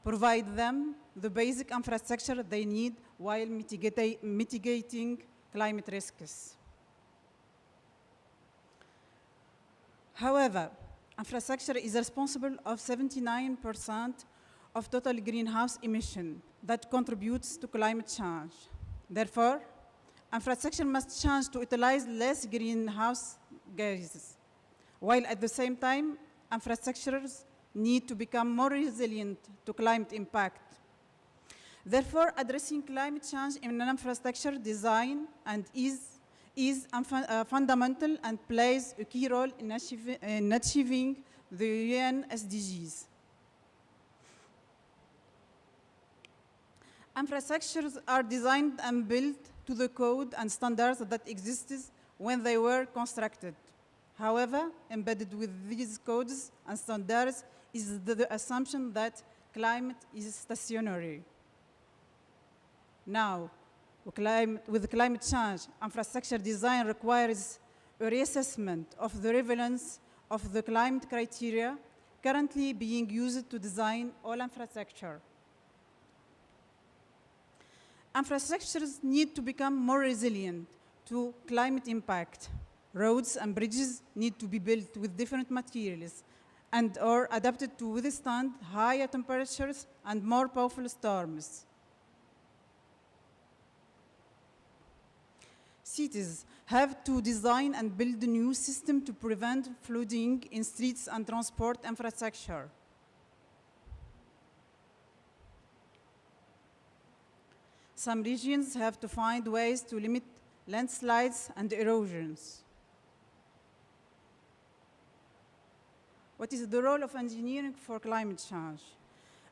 provide them the basic infrastructure they need while mitigating climate risks. However, infrastructure is responsible of 79% of total greenhouse emission that contributes to climate change. Therefore, infrastructure must change to utilize less greenhouse gases, while at the same time, infrastructures need to become more resilient to climate impact. Therefore, addressing climate change in an infrastructure design and is fundamental and plays a key role in achieving the UN SDGs. Infrastructures are designed and built to the code and standards that existed when they were constructed. However, embedded with these codes and standards is the assumption that climate is stationary. Now, with climate change, infrastructure design requires a reassessment of the relevance of the climate criteria currently being used to design all infrastructure. Infrastructures need to become more resilient to climate impact. Roads and bridges need to be built with different materials and are adapted to withstand higher temperatures and more powerful storms. Cities have to design and build a new system to prevent flooding in streets and transport infrastructure. Some regions have to find ways to limit landslides and erosions. What is the role of engineering for climate change?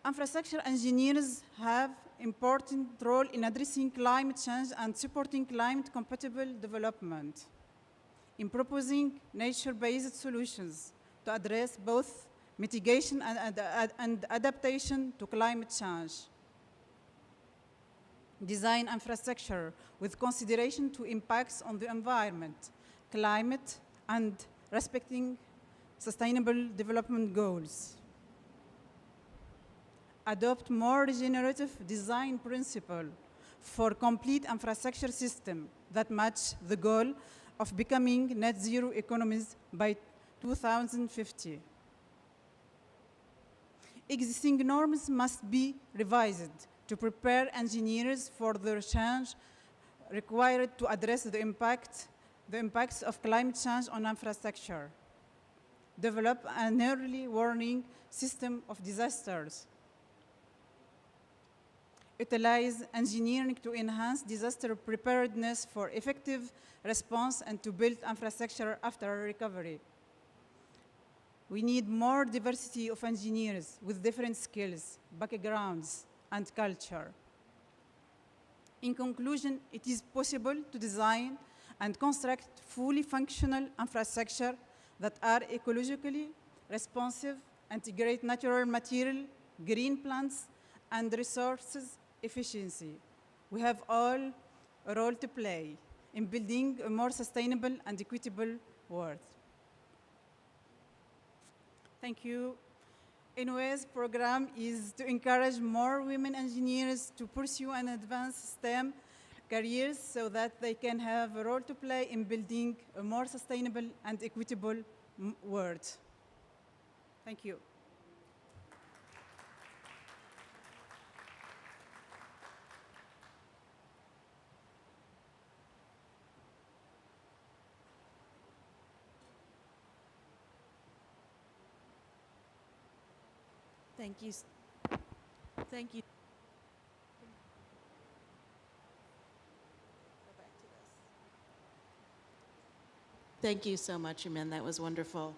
Infrastructure engineers have important role in addressing climate change and supporting climate-compatible development, in proposing nature-based solutions to address both mitigation and adaptation to climate change. Design infrastructure with consideration to impacts on the environment, climate, and respecting sustainable development goals. Adopt more regenerative design principle for complete infrastructure system that match the goal of becoming net zero economies by 2050. Existing norms must be revised to prepare engineers for the change required to address the impacts of climate change on infrastructure. Develop an early warning system of disasters. Utilize engineering to enhance disaster preparedness for effective response and to build infrastructure after recovery. We need more diversity of engineers with different skills, backgrounds, and culture. In conclusion, it is possible to design and construct fully functional infrastructure that are ecologically responsive, integrate natural material, green plants, and resources efficiency. We have all a role to play in building a more sustainable and equitable world. Thank you. INWES program is to encourage more women engineers to pursue and advance STEM careers so that they can have a role to play in building a more sustainable and equitable world. Thank you. Thank you. Thank you. Thank you so much, Imen. That was wonderful.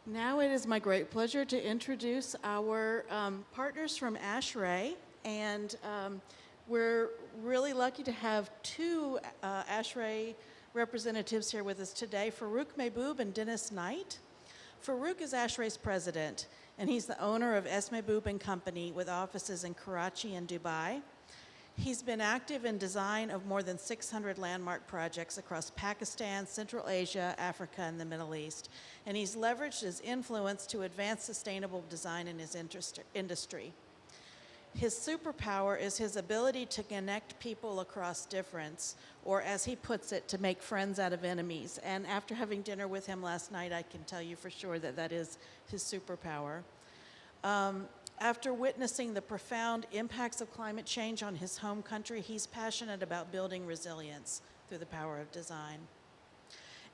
Now it is my great pleasure to introduce our partners from ASHRAE, and we're really lucky to have two ASHRAE representatives here with us today, Farooq Mehboob and Dennis Knight. Farooq is ASHRAE's president, and he's the owner of Mehboob and Company with offices in Karachi and Dubai. He's been active in design of more than 600 landmark projects across Pakistan, Central Asia, Africa, and the Middle East. And he's leveraged his influence to advance sustainable design in his industry. His superpower is his ability to connect people across difference, or as he puts it, to make friends out of enemies. And after having dinner with him last night, I can tell you for sure that that is his superpower. After witnessing the profound impacts of climate change on his home country, he's passionate about building resilience through the power of design.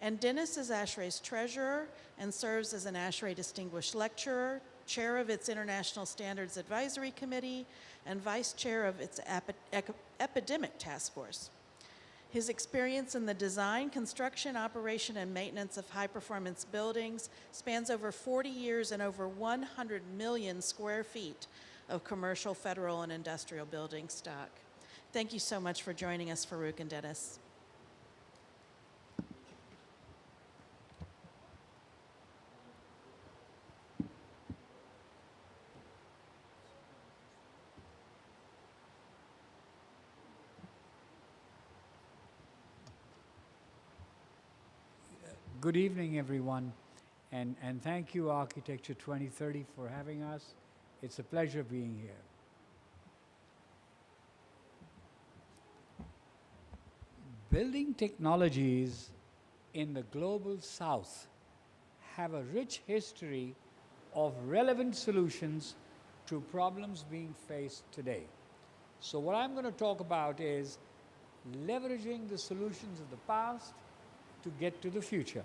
And Dennis is ASHRAE's treasurer and serves as an ASHRAE Distinguished Lecturer, chair of its International Standards Advisory Committee, and vice chair of its Epidemic Task Force. His experience in the design, construction, operation, and maintenance of high-performance buildings spans over 40 years and over 100 million square feet of commercial, federal, and industrial building stock. Thank you so much for joining us, Farooq and Dennis. Good evening, everyone, and thank you, Architecture 2030, for having us. It's a pleasure being here. Building technologies in the global south have a rich history of relevant solutions to problems being faced today. So what I'm going to talk about is leveraging the solutions of the past to get to the future.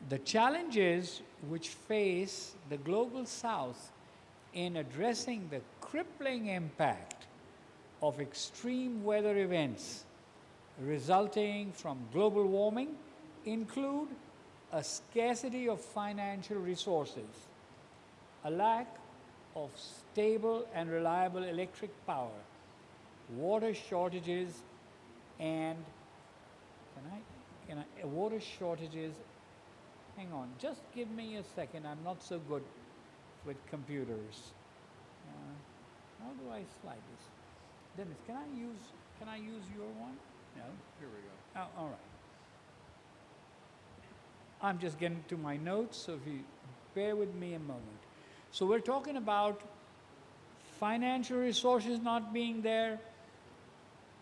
The challenges which face the global south in addressing the crippling impact of extreme weather events resulting from global warming include a scarcity of financial resources, a lack of stable and reliable electric power, water shortages, and water shortages. Hang on, just give me a second. I'm not so good with computers. How do I slide this? Dennis, can I use your one? No. Here we go. Oh, all right. I'm just getting to my notes, so if you bear with me a moment. So we're talking about financial resources not being there,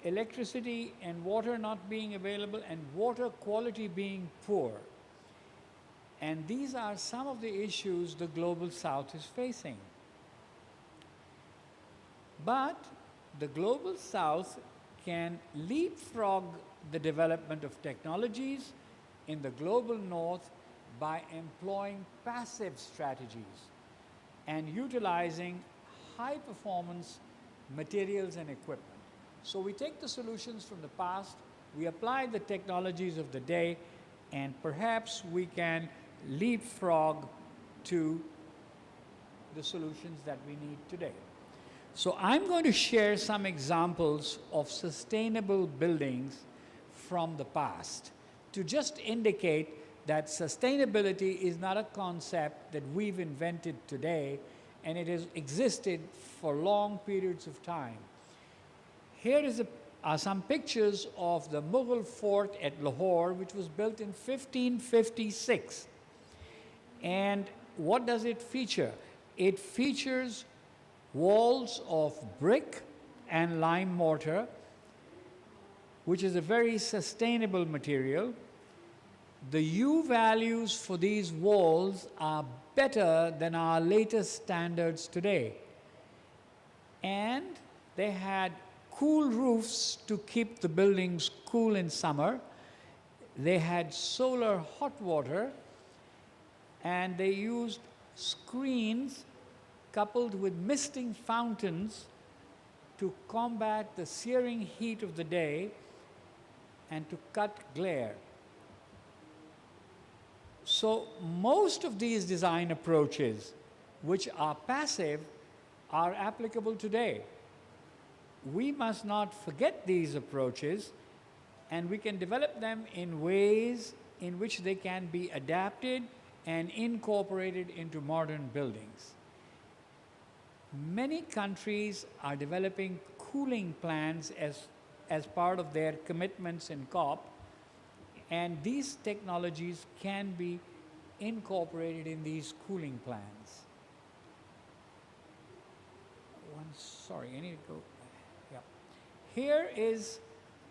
electricity and water not being available, and water quality being poor. And these are some of the issues the Global South is facing. But the Global South can leapfrog the development of technologies in the Global North by employing passive strategies and utilizing high-performance materials and equipment. So we take the solutions from the past, we apply the technologies of the day, and perhaps we can leapfrog to the solutions that we need today. So I'm going to share some examples of sustainable buildings from the past to just indicate that sustainability is not a concept that we've invented today, and it has existed for long periods of time. Here are some pictures of the Mughal fort at Lahore, which was built in 1556. And what does it feature? It features walls of brick and lime mortar, which is a very sustainable material. The U values for these walls are better than our latest standards today. And they had cool roofs to keep the buildings cool in summer. They had solar hot water, and they used screens coupled with misting fountains to combat the searing heat of the day and to cut glare. So most of these design approaches, which are passive, are applicable today. We must not forget these approaches, and we can develop them in ways in which they can be adapted and incorporated into modern buildings. Many countries are developing cooling plans as part of their commitments in COP, and these technologies can be incorporated in these cooling plans. Sorry, I need to go. Yeah. Here is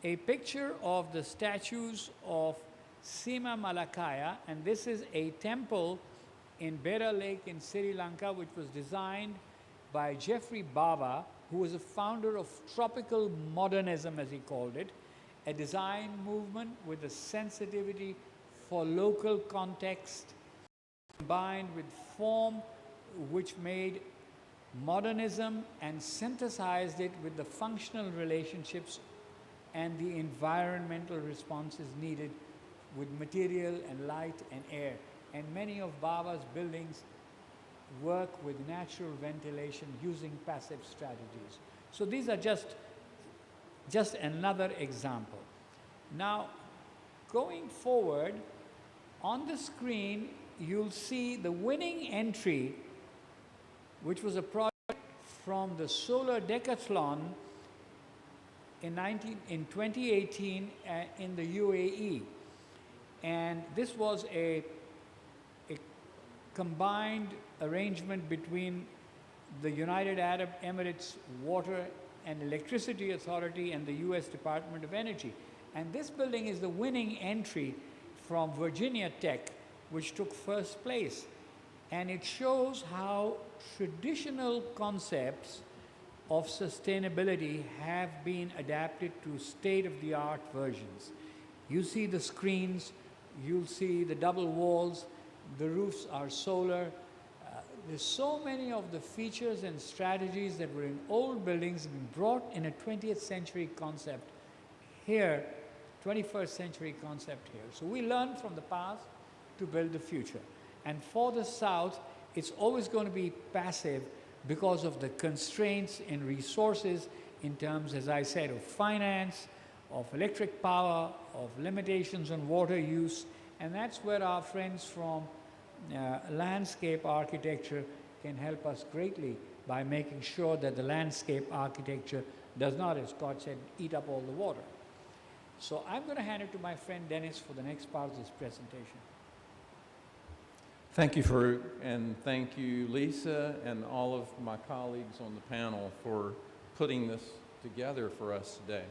a picture of the statues of Sima Malakaya, and this is a temple in Bera Lake in Sri Lanka, which was designed by Geoffrey Bawa, who was a founder of tropical modernism, as he called it, a design movement with a sensitivity for local context, combined with form, which made modernism and synthesized it with the functional relationships and the environmental responses needed with material and light and air. And many of Baba's buildings work with natural ventilation using passive strategies. So these are just another example. Now, going forward, on the screen, you'll see the winning entry, which was a project from the Solar Decathlon in 2018 in the UAE. And this was a combined arrangement between the United Arab Emirates Water and Electricity Authority and the US Department of Energy. And this building is the winning entry from Virginia Tech, which took first place. And it shows how traditional concepts of sustainability have been adapted to state-of-the-art versions. You see the screens, you'll see the double walls, the roofs are solar. There's so many of the features and strategies that were in old buildings have been brought in a 20th century concept here, 21st century concept here. So we learn from the past to build the future. And for the South, it's always going to be passive because of the constraints in resources in terms, as I said, of finance, of electric power, of limitations on water use. And that's where our friends from landscape architecture can help us greatly by making sure that the landscape architecture does not, as Scott said, eat up all the water. So I'm going to hand it to my friend Dennis for the next part of this presentation. Thank you, Farooq, and thank you, Lisa, and all of my colleagues on the panel for putting this together for us today.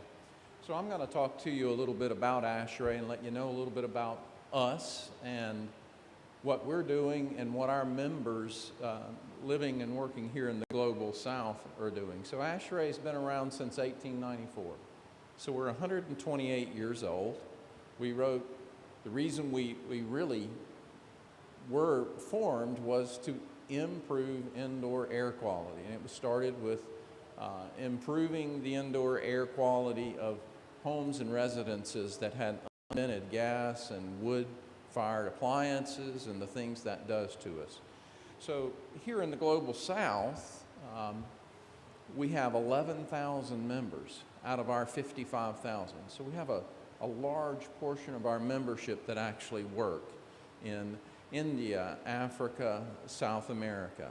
So I'm going to talk to you a little bit about ASHRAE and let you know a little bit about us and what we're doing and what our members living and working here in the Global South are doing. So ASHRAE has been around since 1894. So we're 128 years old. We wrote, the reason we really were formed was to improve indoor air quality. And it was started with improving the indoor air quality of homes and residences that had unvented gas and wood-fired appliances and the things that does to us. So here in the Global South, we have 11,000 members out of our 55,000. So we have a large portion of our membership that actually work in India, Africa, South America.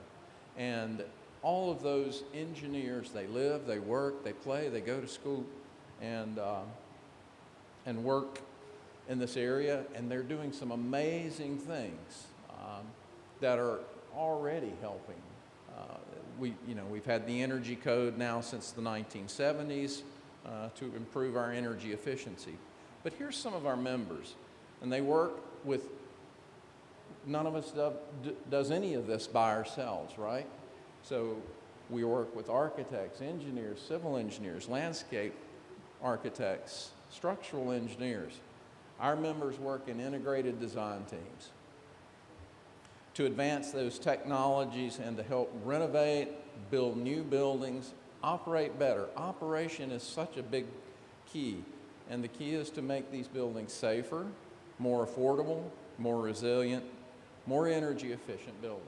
And all of those engineers, they live, they work, they play, they go to school and work in this area, and they're doing some amazing things that are already helping. We've had the energy code now since the 1970s to improve our energy efficiency. But here's some of our members, and they work with, none of us does any of this by ourselves, right? So we work with architects, engineers, civil engineers, landscape architects, structural engineers. Our members work in integrated design teams to advance those technologies and to help renovate, build new buildings, operate better. Operation is such a big key, and the key is to make these buildings safer, more affordable, more resilient, more energy efficient buildings.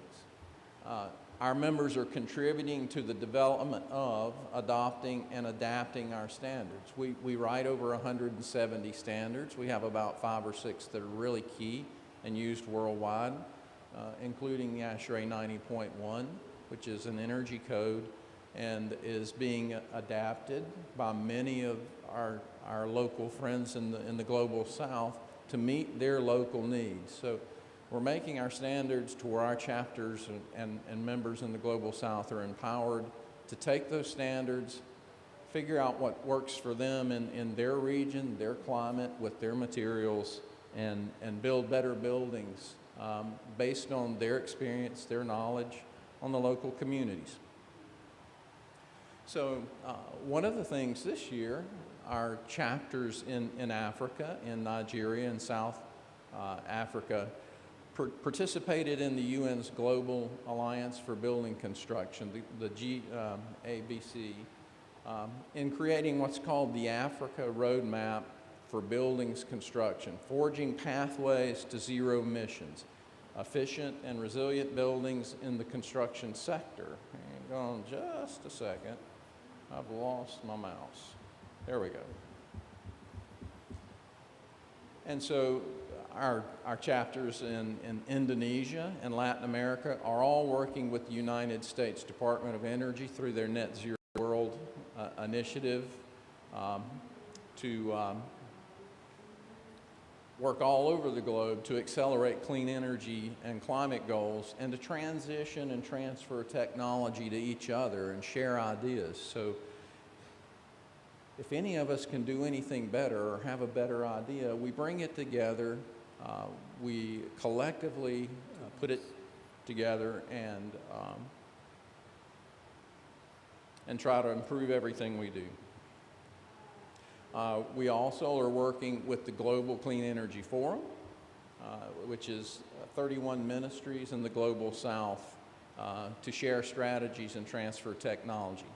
Our members are contributing to the development of adopting and adapting our standards. We write over 170 standards. We have about 5 or 6 that are really key and used worldwide, including the ASHRAE 90.1, which is an energy code and is being adapted by many of our local friends in the Global South to meet their local needs. So we're making our standards to where our chapters and members in the Global South are empowered to take those standards, figure out what works for them in their region, their climate, with their materials, and build better buildings based on their experience, their knowledge on the local communities. So one of the things this year, our chapters in Africa, in Nigeria and South Africa, participated in the UN's Global Alliance for Building Construction, the GABC, in creating what's called the Africa Roadmap for Buildings Construction, forging pathways to zero emissions, efficient and resilient buildings in the construction sector. Hang on just a second. I've lost my mouse. There we go. And so our chapters in Indonesia and Latin America are all working with the United States Department of Energy through their Net Zero World initiative to work all over the globe to accelerate clean energy and climate goals and to transition and transfer technology to each other and share ideas. So if any of us can do anything better or have a better idea, we bring it together, we collectively put it together and try to improve everything we do. We also are working with the Global Clean Energy Forum, which is 31 ministries in the Global South to share strategies and transfer technology.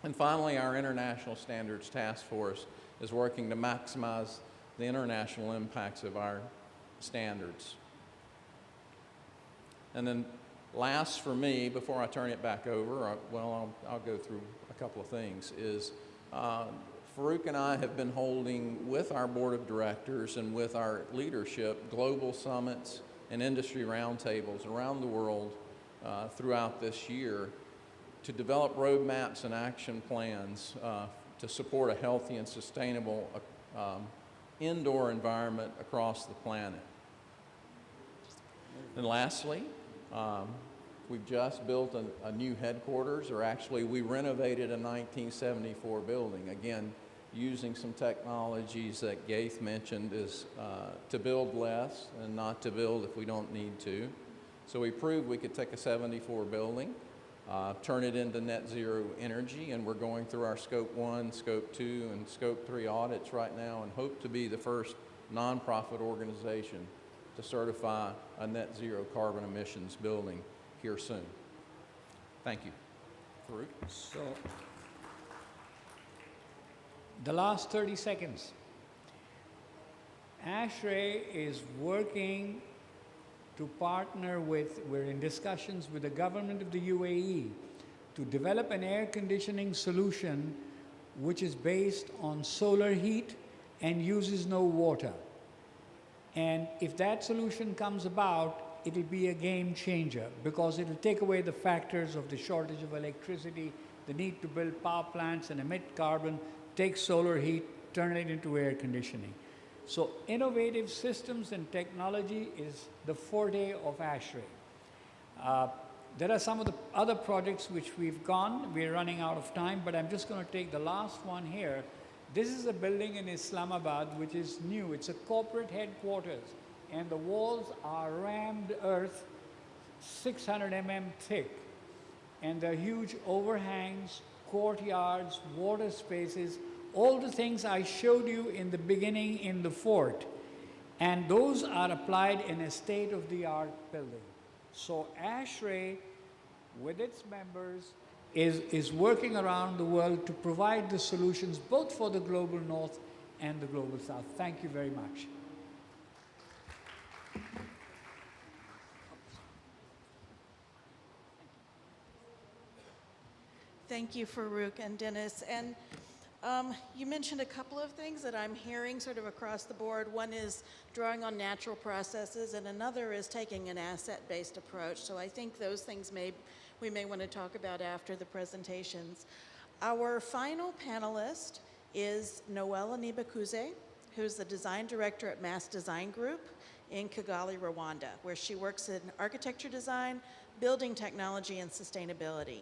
And finally, our International Standards Task Force is working to maximize the international impacts of our standards. And then last for me, before I turn it back over, I'll go through a couple of things, is Farooq and I have been holding with our board of directors and with our leadership global summits and industry roundtables around the world throughout this year to develop roadmaps and action plans to support a healthy and sustainable indoor environment across the planet. And lastly, we've just built a new headquarters, or actually we renovated a 1974 building. Again, using some technologies that Ghaith mentioned is to build less and not to build if we don't need to. So we proved we could take a 74 building, turn it into net zero energy, and we're going through our Scope 1, Scope 2, and Scope 3 audits right now and hope to be the first nonprofit organization to certify a net zero carbon emissions building here soon. Thank you. Farooq? So, the last 30 seconds. ASHRAE is working to partner with, we're in discussions with the government of the UAE to develop an air conditioning solution which is based on solar heat and uses no water. And if that solution comes about, it'll be a game changer because it'll take away the factors of the shortage of electricity, the need to build power plants and emit carbon, take solar heat, turn it into air conditioning. So innovative systems and technology is the forte of ASHRAE. There are some of the other projects which we've gone. We're running out of time, but I'm just going to take the last one here. This is a building in Islamabad which is new. It's a corporate headquarters, and the walls are rammed earth 600 mm thick. And there are huge overhangs, courtyards, water spaces, all the things I showed you in the beginning in the fort. And those are applied in a state-of-the-art building. So ASHRAE, with its members, is working around the world to provide the solutions both for the global north and the global south. Thank you very much. Thank you, Farooq and Dennis. And you mentioned a couple of things that I'm hearing sort of across the board. One is drawing on natural processes, and another is taking an asset-based approach. So I think those things we may want to talk about after the presentations. Our final panelist is Noella Nibakuze, who's the design director at Mass Design Group in Kigali, Rwanda, where she works in architecture design, building technology, and sustainability.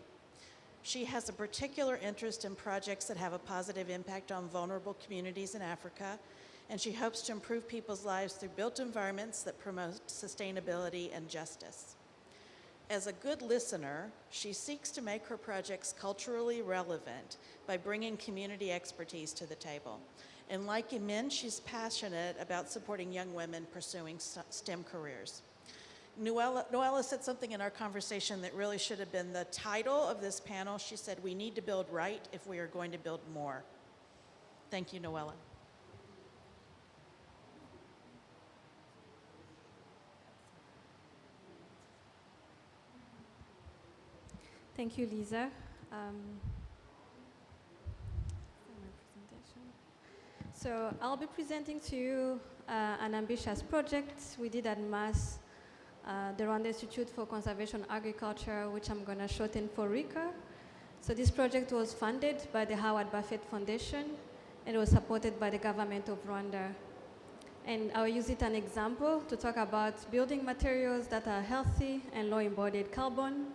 She has a particular interest in projects that have a positive impact on vulnerable communities in Africa, and she hopes to improve people's lives through built environments that promote sustainability and justice. As a good listener, she seeks to make her projects culturally relevant by bringing community expertise to the table. And like Imen, she's passionate about supporting young women pursuing STEM careers. Noella said something in our conversation that really should have been the title of this panel. She said, "We need to build right if we are going to build more." Thank you, Noella. Thank you, Lisa. So I'll be presenting to you an ambitious project we did at Mass, the Rwanda Institute for Conservation Agriculture, which I'm going to shorten for RICA. So this project was funded by the Howard Buffett Foundation, and it was supported by the government of Rwanda. And I'll use it as an example to talk about building materials that are healthy and low embodied carbon.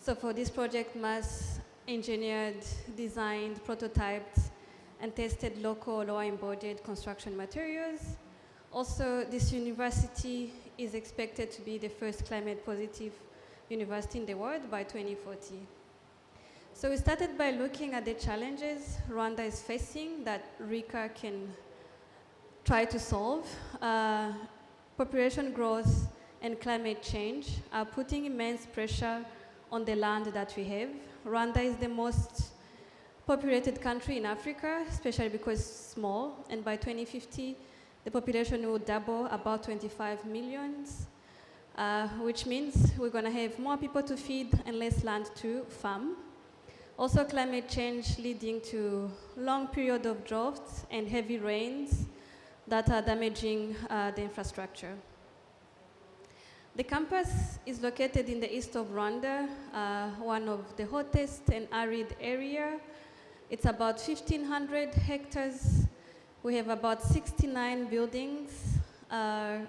So for this project, Mass engineered, designed, prototyped, and tested local low embodied construction materials. Also, this university is expected to be the first climate positive university in the world by 2040. So we started by looking at the challenges Rwanda is facing that RICA can try to solve. Population growth and climate change are putting immense pressure on the land that we have. Rwanda is the most populated country in Africa, especially because it's small, and by 2050, the population will double, about 25 million, which means we're going to have more people to feed and less land to farm. Also, climate change leading to long period of droughts and heavy rains that are damaging the infrastructure. The campus is located in the east of Rwanda, one of the hottest and arid area. It's about 1,500 hectares. We have about 69 buildings on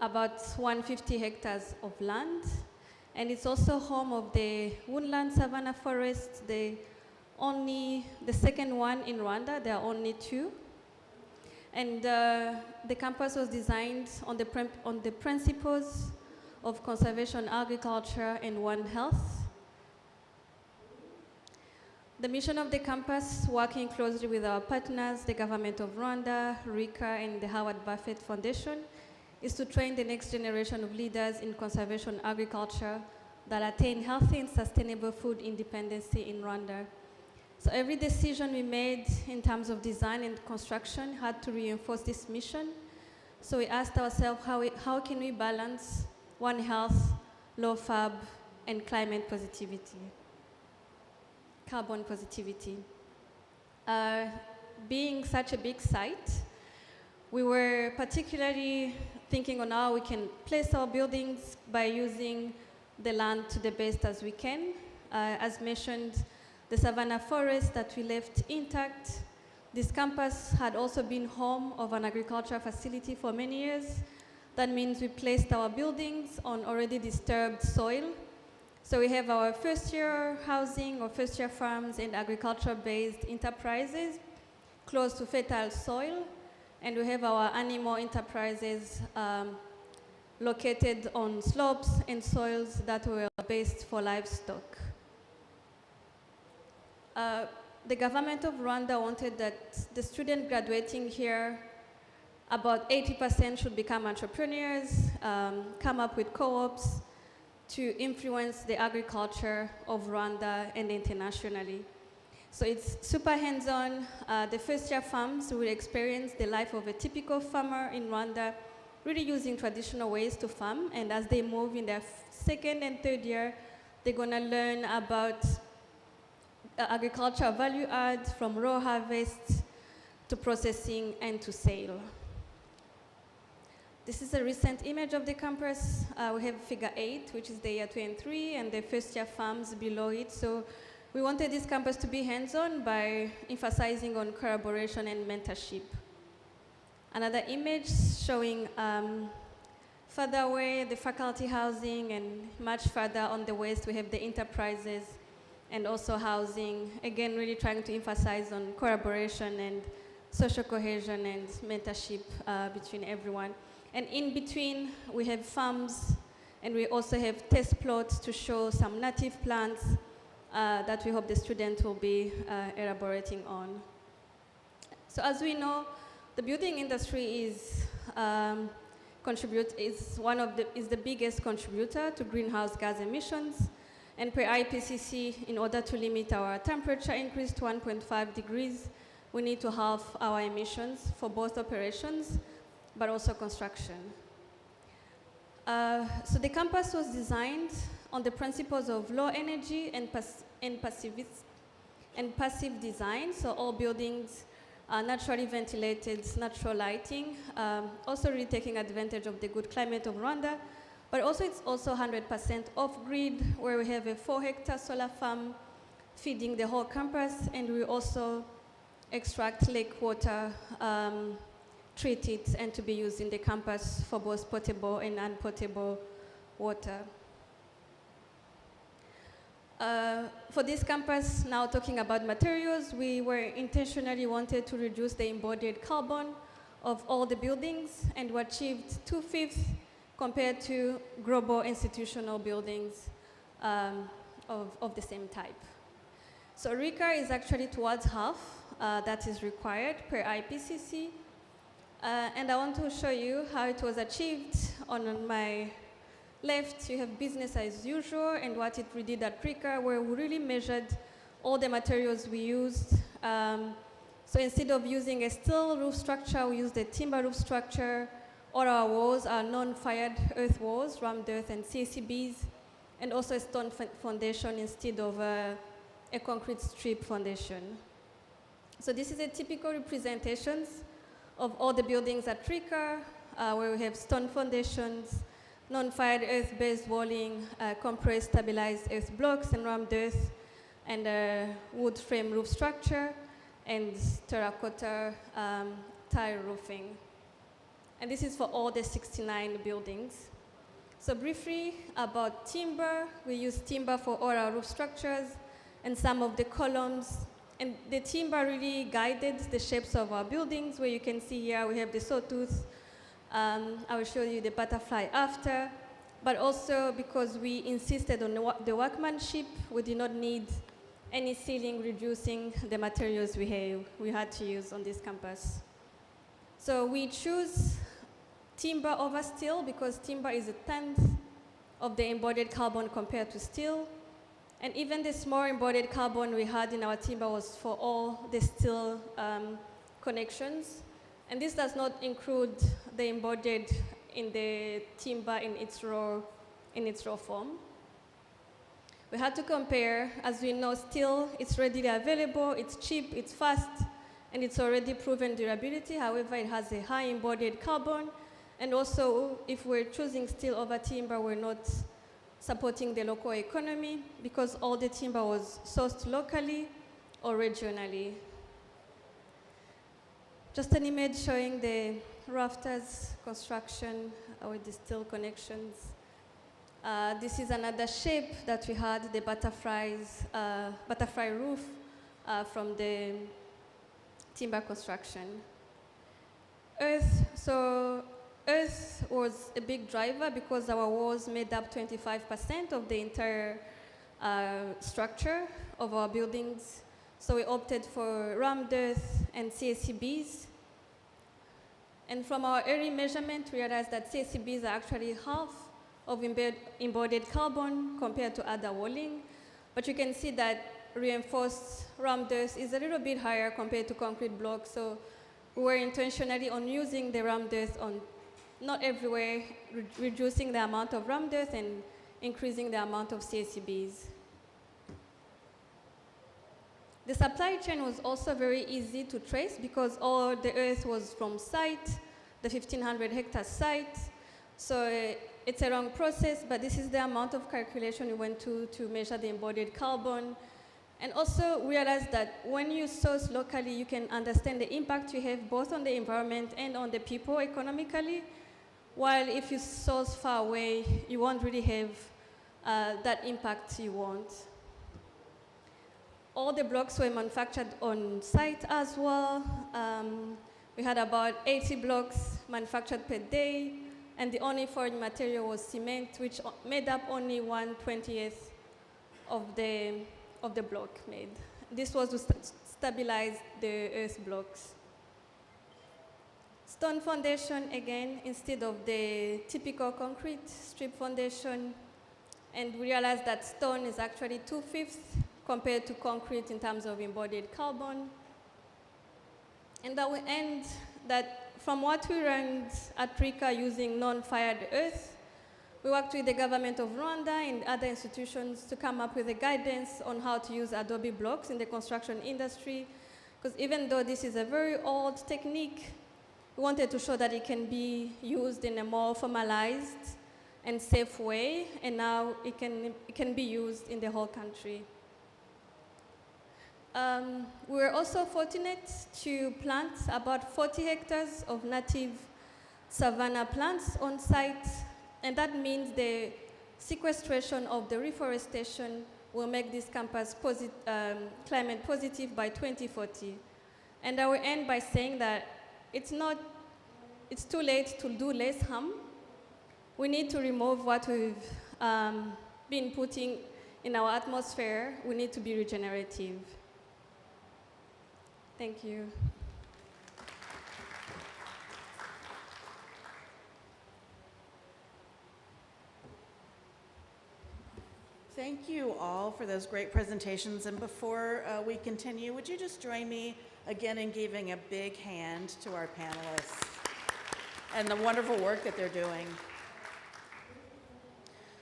about 150 hectares of land. And it's also home of the woodland savanna forest, the only the second one in Rwanda. There are only 2. And the campus was designed on the principles of conservation, agriculture, and One Health. The mission of the campus, working closely with our partners, the government of Rwanda, RICA, and the Howard Buffett Foundation, is to train the next generation of leaders in conservation agriculture that attain healthy and sustainable food independence in Rwanda. So every decision we made in terms of design and construction had to reinforce this mission. So we asked ourselves, how can we balance One Health, low FAB, and climate positivity, carbon positivity. Being such a big site, we were particularly thinking on how we can place our buildings by using the land to the best as we can. As mentioned, the savanna forest that we left intact. This campus had also been home of an agricultural facility for many years. That means we placed our buildings on already disturbed soil. So we have our first-year housing or first-year farms and agriculture-based enterprises close to fertile soil. And we have our animal enterprises located on slopes and soils that were based for livestock. The government of Rwanda wanted that the students graduating here, about 80% should become entrepreneurs, come up with co-ops to influence the agriculture of Rwanda and internationally. So it's super hands-on. The first-year farms will experience the life of a typical farmer in Rwanda, really using traditional ways to farm. And as they move in their second and third year, they're gonna learn about agricultural value add from raw harvest to processing and to sale. This is a recent image of the campus. We have figure 8, which is the year 2 and 3, and the first-year farms below it. So we wanted this campus to be hands-on by emphasizing on collaboration and mentorship. Another image showing further away the faculty housing, and much further on the west we have the enterprises and also housing. Again, really trying to emphasize on collaboration and social cohesion and mentorship between everyone. And in between, we have farms, and we also have test plots to show some native plants that we hope the students will be elaborating on. So as we know, the building industry is the biggest contributor to greenhouse gas emissions. And per IPCC, in order to limit our temperature increase to 1.5 degrees, we need to halve our emissions for both operations, but also construction. So the campus was designed on the principles of low energy and passive design. So all buildings are naturally ventilated, natural lighting, also really taking advantage of the good climate of Rwanda. But also it's also 100% off-grid, where we have a 4-hectare solar farm feeding the whole campus, and we also extract lake water, treat it, and to be used in the campus for both potable and unpotable water. For this campus, now talking about materials, we were intentionally wanted to reduce the embodied carbon of all the buildings, and we achieved 2/5 compared to global institutional buildings of the same type. So RICA is actually towards half that is required per IPCC. And I want to show you how it was achieved. On my left, you have business as usual and what we did at RICA, where we really measured all the materials we used. So instead of using a steel roof structure, we used a timber roof structure. All our walls are non-fired earth walls, rammed earth and CCBs, and also a stone foundation instead of a concrete strip foundation. So this is a typical representation of all the buildings at RICA, where we have stone foundations, non-fired earth-based walling, compressed stabilized earth blocks and rammed earth, and a wood frame roof structure, and terracotta tile roofing. And this is for all the 69 buildings. So briefly about timber, we use timber for all our roof structures, and some of the columns. And the timber really guided the shapes of our buildings, where you can see here we have the sawtooth. I will show you the butterfly after. But also because we insisted on the workmanship, we did not need any ceiling reducing the materials we had to use on this campus. So we choose timber over steel because timber is 1/10 of the embodied carbon compared to steel. And even the small embodied carbon we had in our timber was for all the steel connections. And this does not include the embodied in the timber in its raw form. We had to compare. As we know, steel, it's readily available, it's cheap, it's fast, and it's already proven durability. However, it has a high embodied carbon. And also, if we're choosing steel over timber, we're not supporting the local economy because all the timber was sourced locally or regionally. Just an image showing the rafters construction with the steel connections. This is another shape that we had, the butterfly roof from the timber construction. Earth was a big driver because our walls made up 25% of the entire structure of our buildings. So we opted for rammed earth and CSCBs. And from our early measurement, we realized that CSCBs are actually half of embodied carbon compared to other walling. But you can see that reinforced rammed earth is a little bit higher compared to concrete blocks. So we were intentionally on using the rammed earth on not everywhere, reducing the amount of rammed earth and increasing the amount of CSCBs. The supply chain was also very easy to trace because all the earth was from site, the 1,500 hectare site. So it's a long process, but this is the amount of calculation we went to measure the embodied carbon. And also realize that when you source locally, you can understand the impact you have both on the environment and on the people economically. While if you source far away, you won't really have that impact you want. All the blocks were manufactured on site as well. We had about 80 blocks manufactured per day, and the only foreign material was cement, which made up only 1/20th of the block made. This was to stabilize the earth blocks. Stone foundation, again, instead of the typical concrete strip foundation, and we realized that stone is actually 2/5 compared to concrete in terms of embodied carbon. And that will end that from what we learned at RICA using non-fired earth, we worked with the government of Rwanda and other institutions to come up with a guidance on how to use adobe blocks in the construction industry. Because even though this is a very old technique, we wanted to show that it can be used in a more formalized and safe way, and now it can be used in the whole country. We were also fortunate to plant about 40 hectares of native savanna plants on site, and that means the sequestration of the reforestation will make this campus climate positive by 2040. And I will end by saying that it's too late to do less harm. We need to remove what we've been putting in our atmosphere. We need to be regenerative. Thank you. Thank you all for those great presentations. And before we continue, would you just join me again in giving a big hand to our panelists and the wonderful work that they're doing.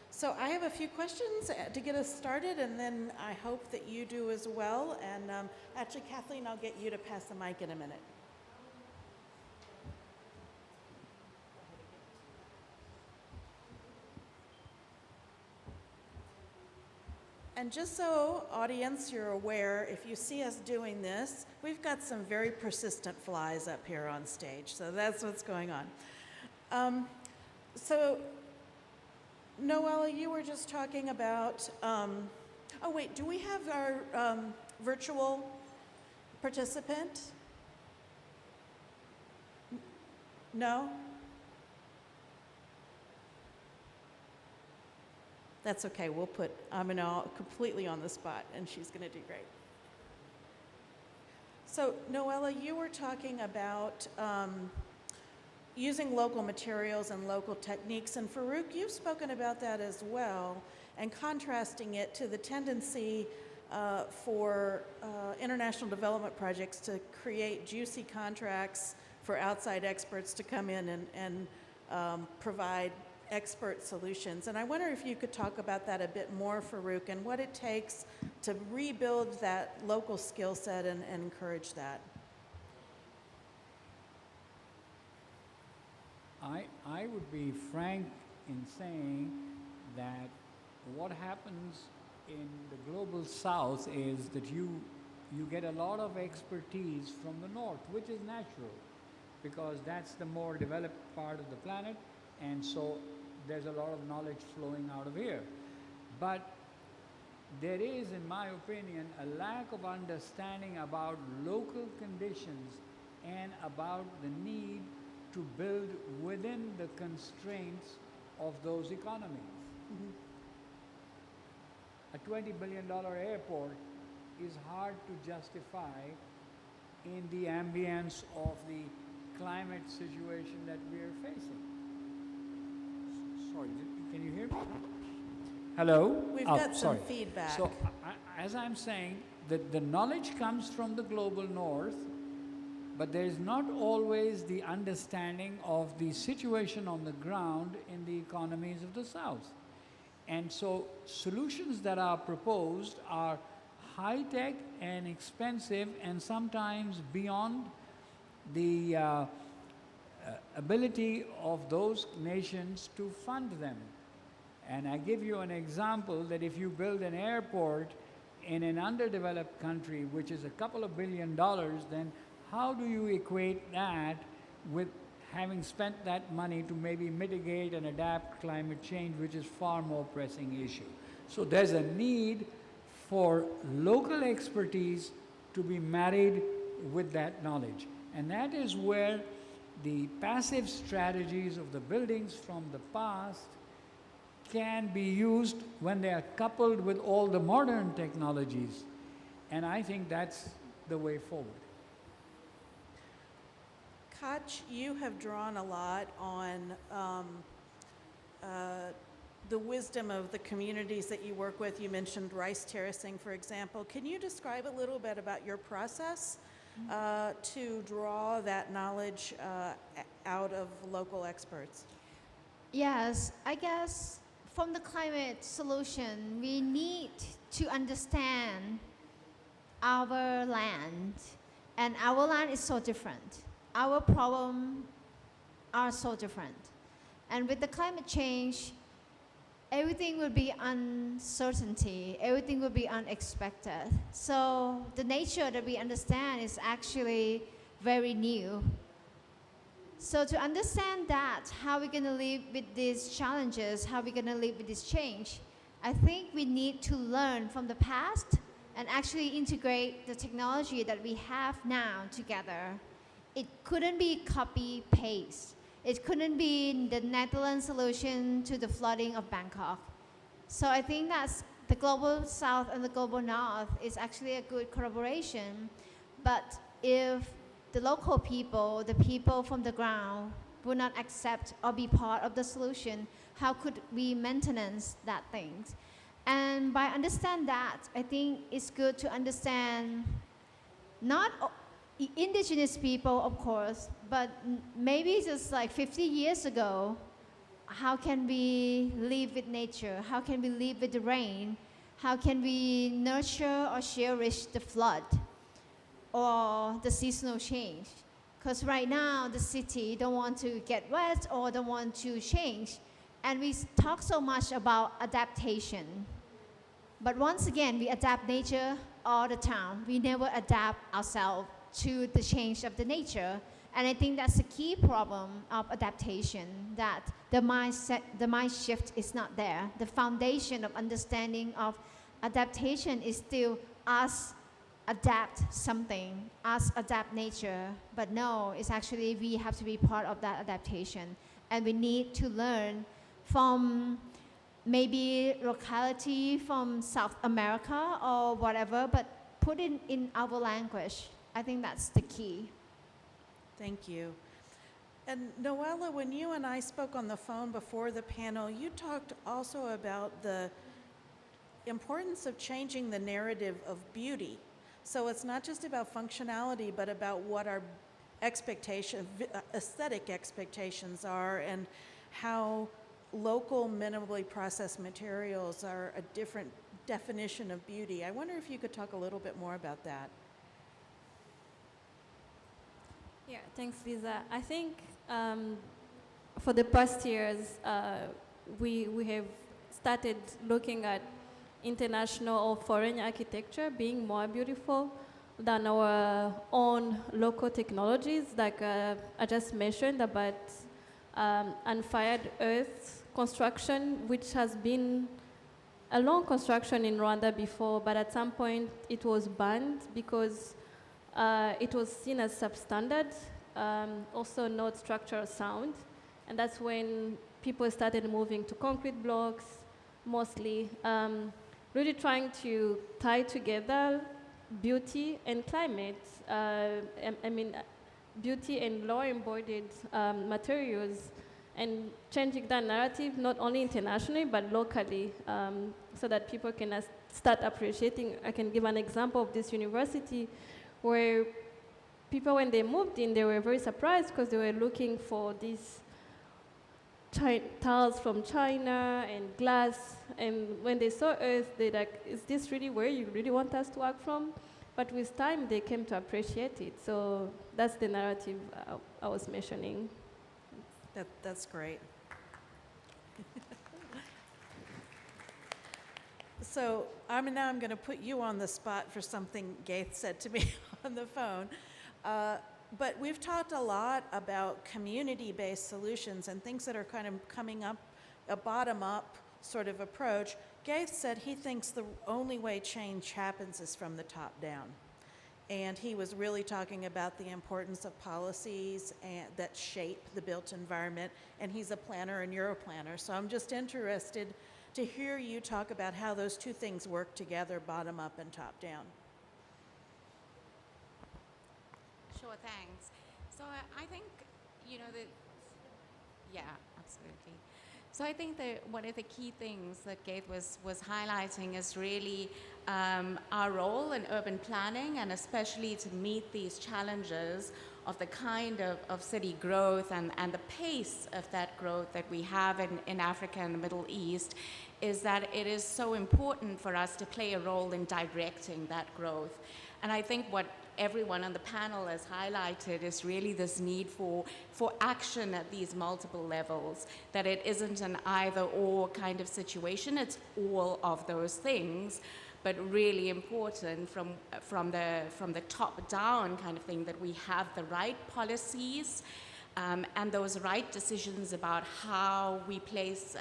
So I have a few questions to get us started, and then I hope that you do as well. And actually, Kathleen, I'll get you to pass the mic in a minute. And just so, audience, you're aware, if you see us doing this, we've got some very persistent flies up here on stage. So that's what's going on. So Noella, you were just talking about, Oh, wait, do we have our virtual participant? No? That's okay, we'll put Amina completely on the spot, and she's going to do great. So, Noella, you were talking about using local materials and local techniques, and Farooq, you've spoken about that as well, and contrasting it to the tendency for international development projects to create juicy contracts for outside experts to come in and provide expert solutions. And I wonder if you could talk about that a bit more, Farooq, and what it takes to rebuild that local skill set and encourage that. I would be frank in saying that what happens in the global south is that you get a lot of expertise from the north, which is natural because that's the more developed part of the planet, and so there's a lot of knowledge flowing out of here. But there is, in my opinion, a lack of understanding about local conditions and about the need to build within the constraints of those economies. Mm-hmm. A $20 billion airport is hard to justify in the ambience of the climate situation that we are facing. Sorry, can you hear me? Hello? We've Oh, got sorry. some feedback. So, as I'm saying, the knowledge comes from the global north, but there is not always the understanding of the situation on the ground in the economies of the south. And so solutions that are proposed are high-tech and expensive and sometimes beyond the ability of those nations to fund them. And I give you an example that if you build an airport in an underdeveloped country, which is a couple of $1 billion, then how do you equate that with having spent that money to maybe mitigate and adapt climate change, which is far more pressing issue? So there's a need for local expertise to be married with that knowledge. And that is where the passive strategies of the buildings from the past can be used when they are coupled with all the modern technologies. And I think that's the way forward. Kotch, you have drawn a lot on the wisdom of the communities that you work with. You mentioned rice terracing, for example. Can you describe a little bit about your process to draw that knowledge out of local experts? Yes, I guess from the climate solution, we need to understand our land, and our land is so different. Our problems are so different. And with the climate change, everything will be uncertainty, everything will be unexpected. So the nature that we understand is actually very new. So to understand that, how we're going to live with these challenges, how we're going to live with this change, I think we need to learn from the past and actually integrate the technology that we have now together. It couldn't be copy-paste. It couldn't be the Netherlands solution to the flooding of Bangkok. So I think that's the global south and the global north is actually a good collaboration. But if the local people, the people from the ground, will not accept or be part of the solution, how could we maintenance that things? And by understand that, I think it's good to understand not indigenous people, of course, but maybe just like 50 years ago, how can we live with nature? How can we live with the rain? How can we nurture or cherish the flood or the seasonal change? Because right now, the city don't want to get wet or don't want to change. And we talk so much about adaptation. But once again, we adapt nature all the time. We never adapt ourselves to the change of the nature. And I think that's the key problem of adaptation, that the mindset, the mind shift is not there. The foundation of understanding of adaptation is still us adapt something, us adapt nature. But no, it's actually we have to be part of that adaptation. And we need to learn from maybe locality from South America or whatever, but put it in our language. I think that's the key. Thank you. And Noella, when you and I spoke on the phone before the panel, you talked also about the importance of changing the narrative of beauty. So it's not just about functionality, but about what our aesthetic expectations are, and how local minimally processed materials are a different definition of beauty. I wonder if you could talk a little bit more about that. Yeah, thanks, Lisa. I think for the past years, we have started looking at international or foreign architecture being more beautiful than our own local technologies, like I just mentioned about unfired earth construction, which has been a long construction in Rwanda before, but at some point it was banned because it was seen as substandard, also not structural sound. And that's when people started moving to concrete blocks, mostly, really trying to tie together beauty and climate. I mean, beauty and low embodied materials, and changing that narrative not only internationally but locally, so that people can start appreciating. I can give an example of this university where people, when they moved in, they were very surprised because they were looking for these tiles from China and glass, and when they saw earth, they're like, is this really where you really want us to work from? But with time, they came to appreciate it. So that's the narrative I was mentioning. That's great. So now I'm going to put you on the spot for something Ghaith said to me on the phone. But we've talked a lot about community-based solutions and things that are kind of coming up, a bottom-up sort of approach. Ghaith said he thinks the only way change happens is from the top down. And he was really talking about the importance of policies that shape the built environment. And he's a planner and you're a planner. So I'm just interested to hear you talk about how those two things work together, bottom up and top down. Sure, thanks. So I think, yeah, absolutely. So I think that one of the key things that Ghaith was highlighting is really our role in urban planning, and especially to meet these challenges of the kind of city growth and the pace of that growth that we have in Africa and the Middle East, is that it is so important for us to play a role in directing that growth. And I think what everyone on the panel has highlighted is really this need for action at these multiple levels, that it isn't an either-or kind of situation, it's all of those things, but really important from the top down kind of thing, that we have the right policies and those right decisions about how we place,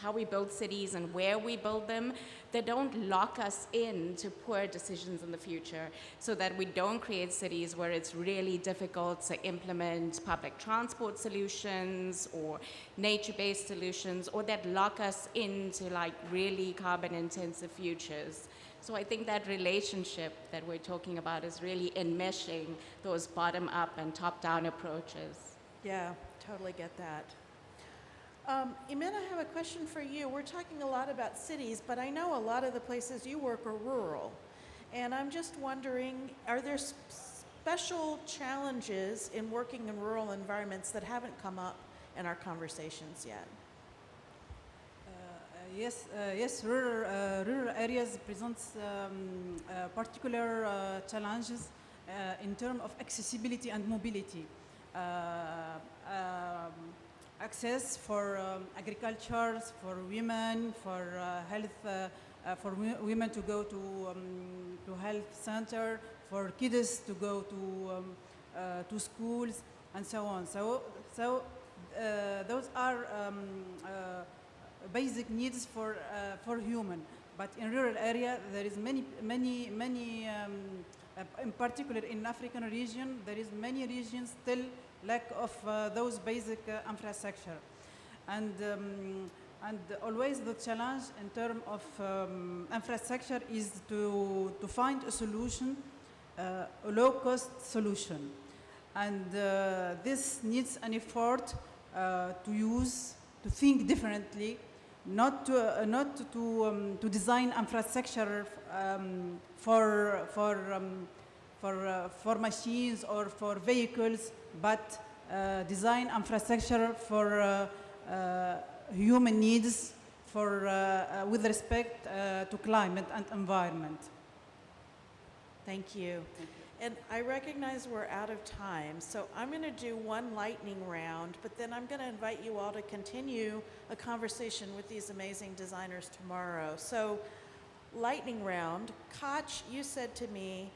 how we build cities and where we build them, that don't lock us in to poor decisions in the future, so that we don't create cities where it's really difficult to implement public transport solutions or nature-based solutions, or that lock us into like really carbon-intensive futures. So I think that relationship that we're talking about is really enmeshing those bottom-up and top-down approaches. Yeah, totally get that. Imen, I have a question for you. We're talking a lot about cities, but I know a lot of the places you work are rural. And I'm just wondering, are there special challenges in working in rural environments that haven't come up in our conversations yet? Yes, rural areas presents particular challenges in terms of accessibility and mobility. Access for agriculture, for women, for health, for women to go to health center, for kids to go to schools, and so on. So those are basic needs for human. but in rural area, there is many, in particular in African region, there is many regions still lack of those basic infrastructure. And always the challenge in terms of infrastructure is to find a solution, a low-cost solution. And this needs an effort to think differently, not to design infrastructure for machines or for vehicles, but design infrastructure for human needs, with respect to climate and environment. Thank you. And I recognize we're out of time, so I'm going to do one lightning round, but then I'm going to invite you all to continue a conversation with these amazing designers tomorrow. So, lightning round. Koch, you said to me,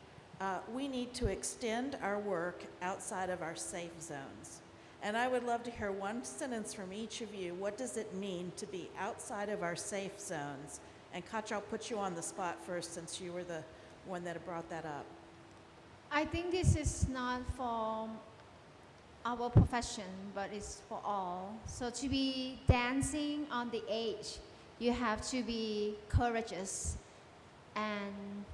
we need to extend our work outside of our safe zones. And I would love to hear one sentence from each of you. What does it mean to be outside of our safe zones? And Koch, I'll put you on the spot first since you were the one that brought that up. I think this is not for our profession, but it's for all. So to be dancing on the edge, you have to be courageous and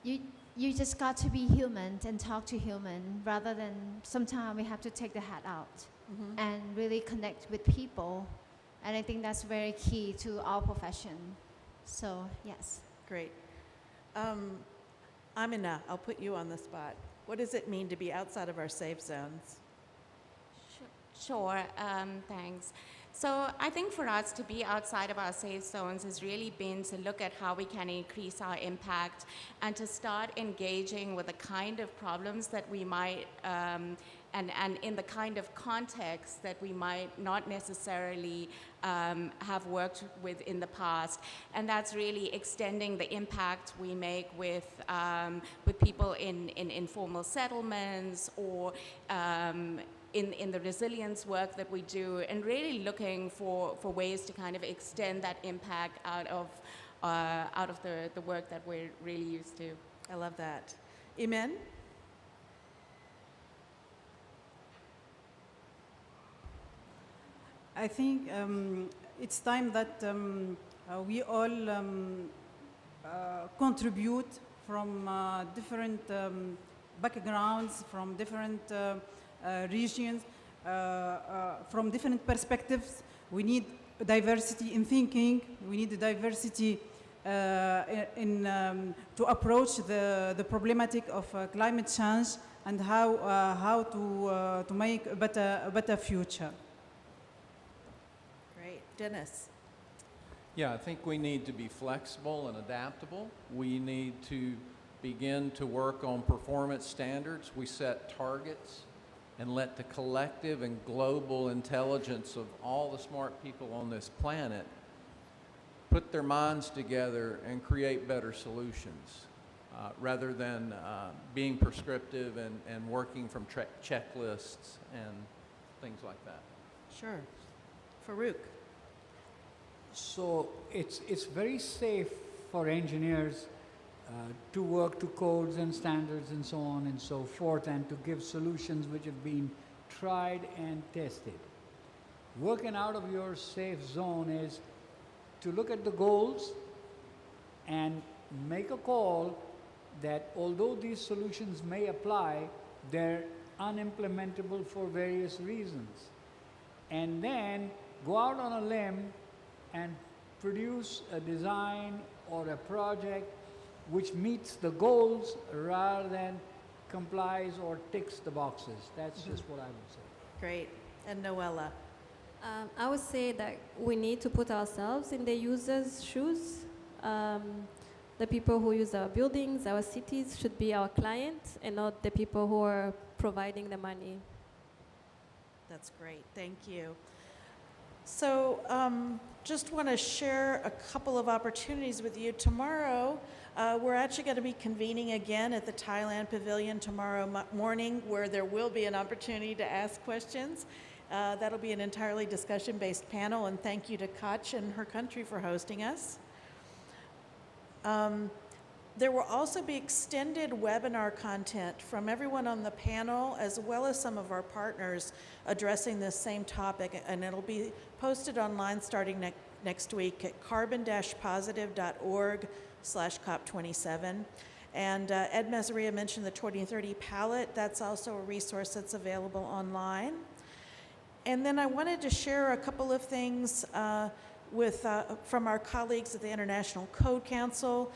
you just got to be human and talk to human rather than sometimes we have to take the hat out and really connect with people. And I think that's very key to our profession. So, yes. Great. Amina, I'll put you on the spot. What does it mean to be outside of our safe zones? Sure, thanks. So I think for us to be outside of our safe zones has really been to look at how we can increase our impact and to start engaging with the kind of problems that we might, and in the kind of context that we might not necessarily have worked with in the past. And that's really extending the impact we make with people in informal settlements or in the resilience work that we do, and really looking for ways to kind of extend that impact out of the work that we're really used to. I love that. Imen? I think it's time that we all contribute from different backgrounds, from different regions, from different perspectives. We need diversity in thinking. We need diversity to approach the problematic of climate change and how to make a better future. Great. Dennis? Yeah, I think we need to be flexible and adaptable. We need to begin to work on performance standards. We set targets and let the collective and global intelligence of all the smart people on this planet put their minds together and create better solutions rather than being prescriptive and working from checklists and things like that. Sure. Farooq? So it's very safe for engineers to work to codes and standards and so on and so forth, and to give solutions which have been tried and tested. Working out of your safe zone is to look at the goals and make a call that although these solutions may apply, they're unimplementable for various reasons. And then go out on a limb and produce a design or a project which meets the goals rather than complies or ticks the boxes. That's just what I would say. Great. And Noella? I would say that we need to put ourselves in the user's shoes. The people who use our buildings, our cities, should be our clients and not the people who are providing the money. That's great. Thank you. So just want to share a couple of opportunities with you. Tomorrow, we're actually going to be convening again at the Thailand Pavilion tomorrow morning, where there will be an opportunity to ask questions. That'll be an entirely discussion-based panel, and thank you to Kotch and her country for hosting us. There will also be extended webinar content from everyone on the panel, as well as some of our partners addressing this same topic, and it'll be posted online starting next week at carbon-positive.org/COP27. And Ed Mazria mentioned the 2030 palette. That's also a resource that's available online. And then I wanted to share a couple of things from our colleagues at the International Code Council.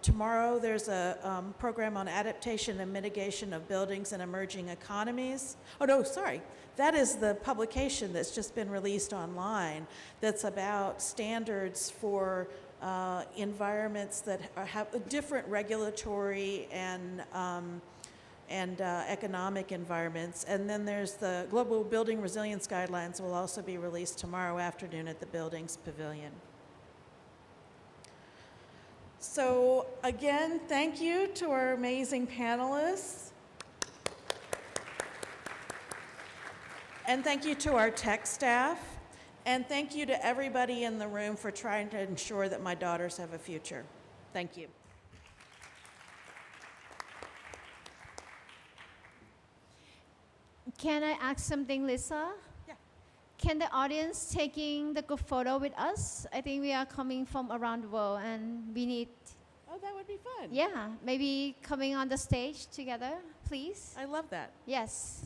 Tomorrow there's a program on adaptation and mitigation of buildings and emerging economies. Oh no, sorry. That is the publication that's just been released online that's about standards for environments that have different regulatory and economic environments. And then there's the Global Building Resilience Guidelines will also be released tomorrow afternoon at the Buildings Pavilion. So again, thank you to our amazing panelists. And thank you to our tech staff. And thank you to everybody in the room for trying to ensure that my daughters have a future. Thank you. Can I ask something, Lisa? Yeah. Can the audience taking the group photo with us? I think we are coming from around the world and we need, Oh, that would be fun. yeah, maybe coming on the stage together, please. I love that. Yes.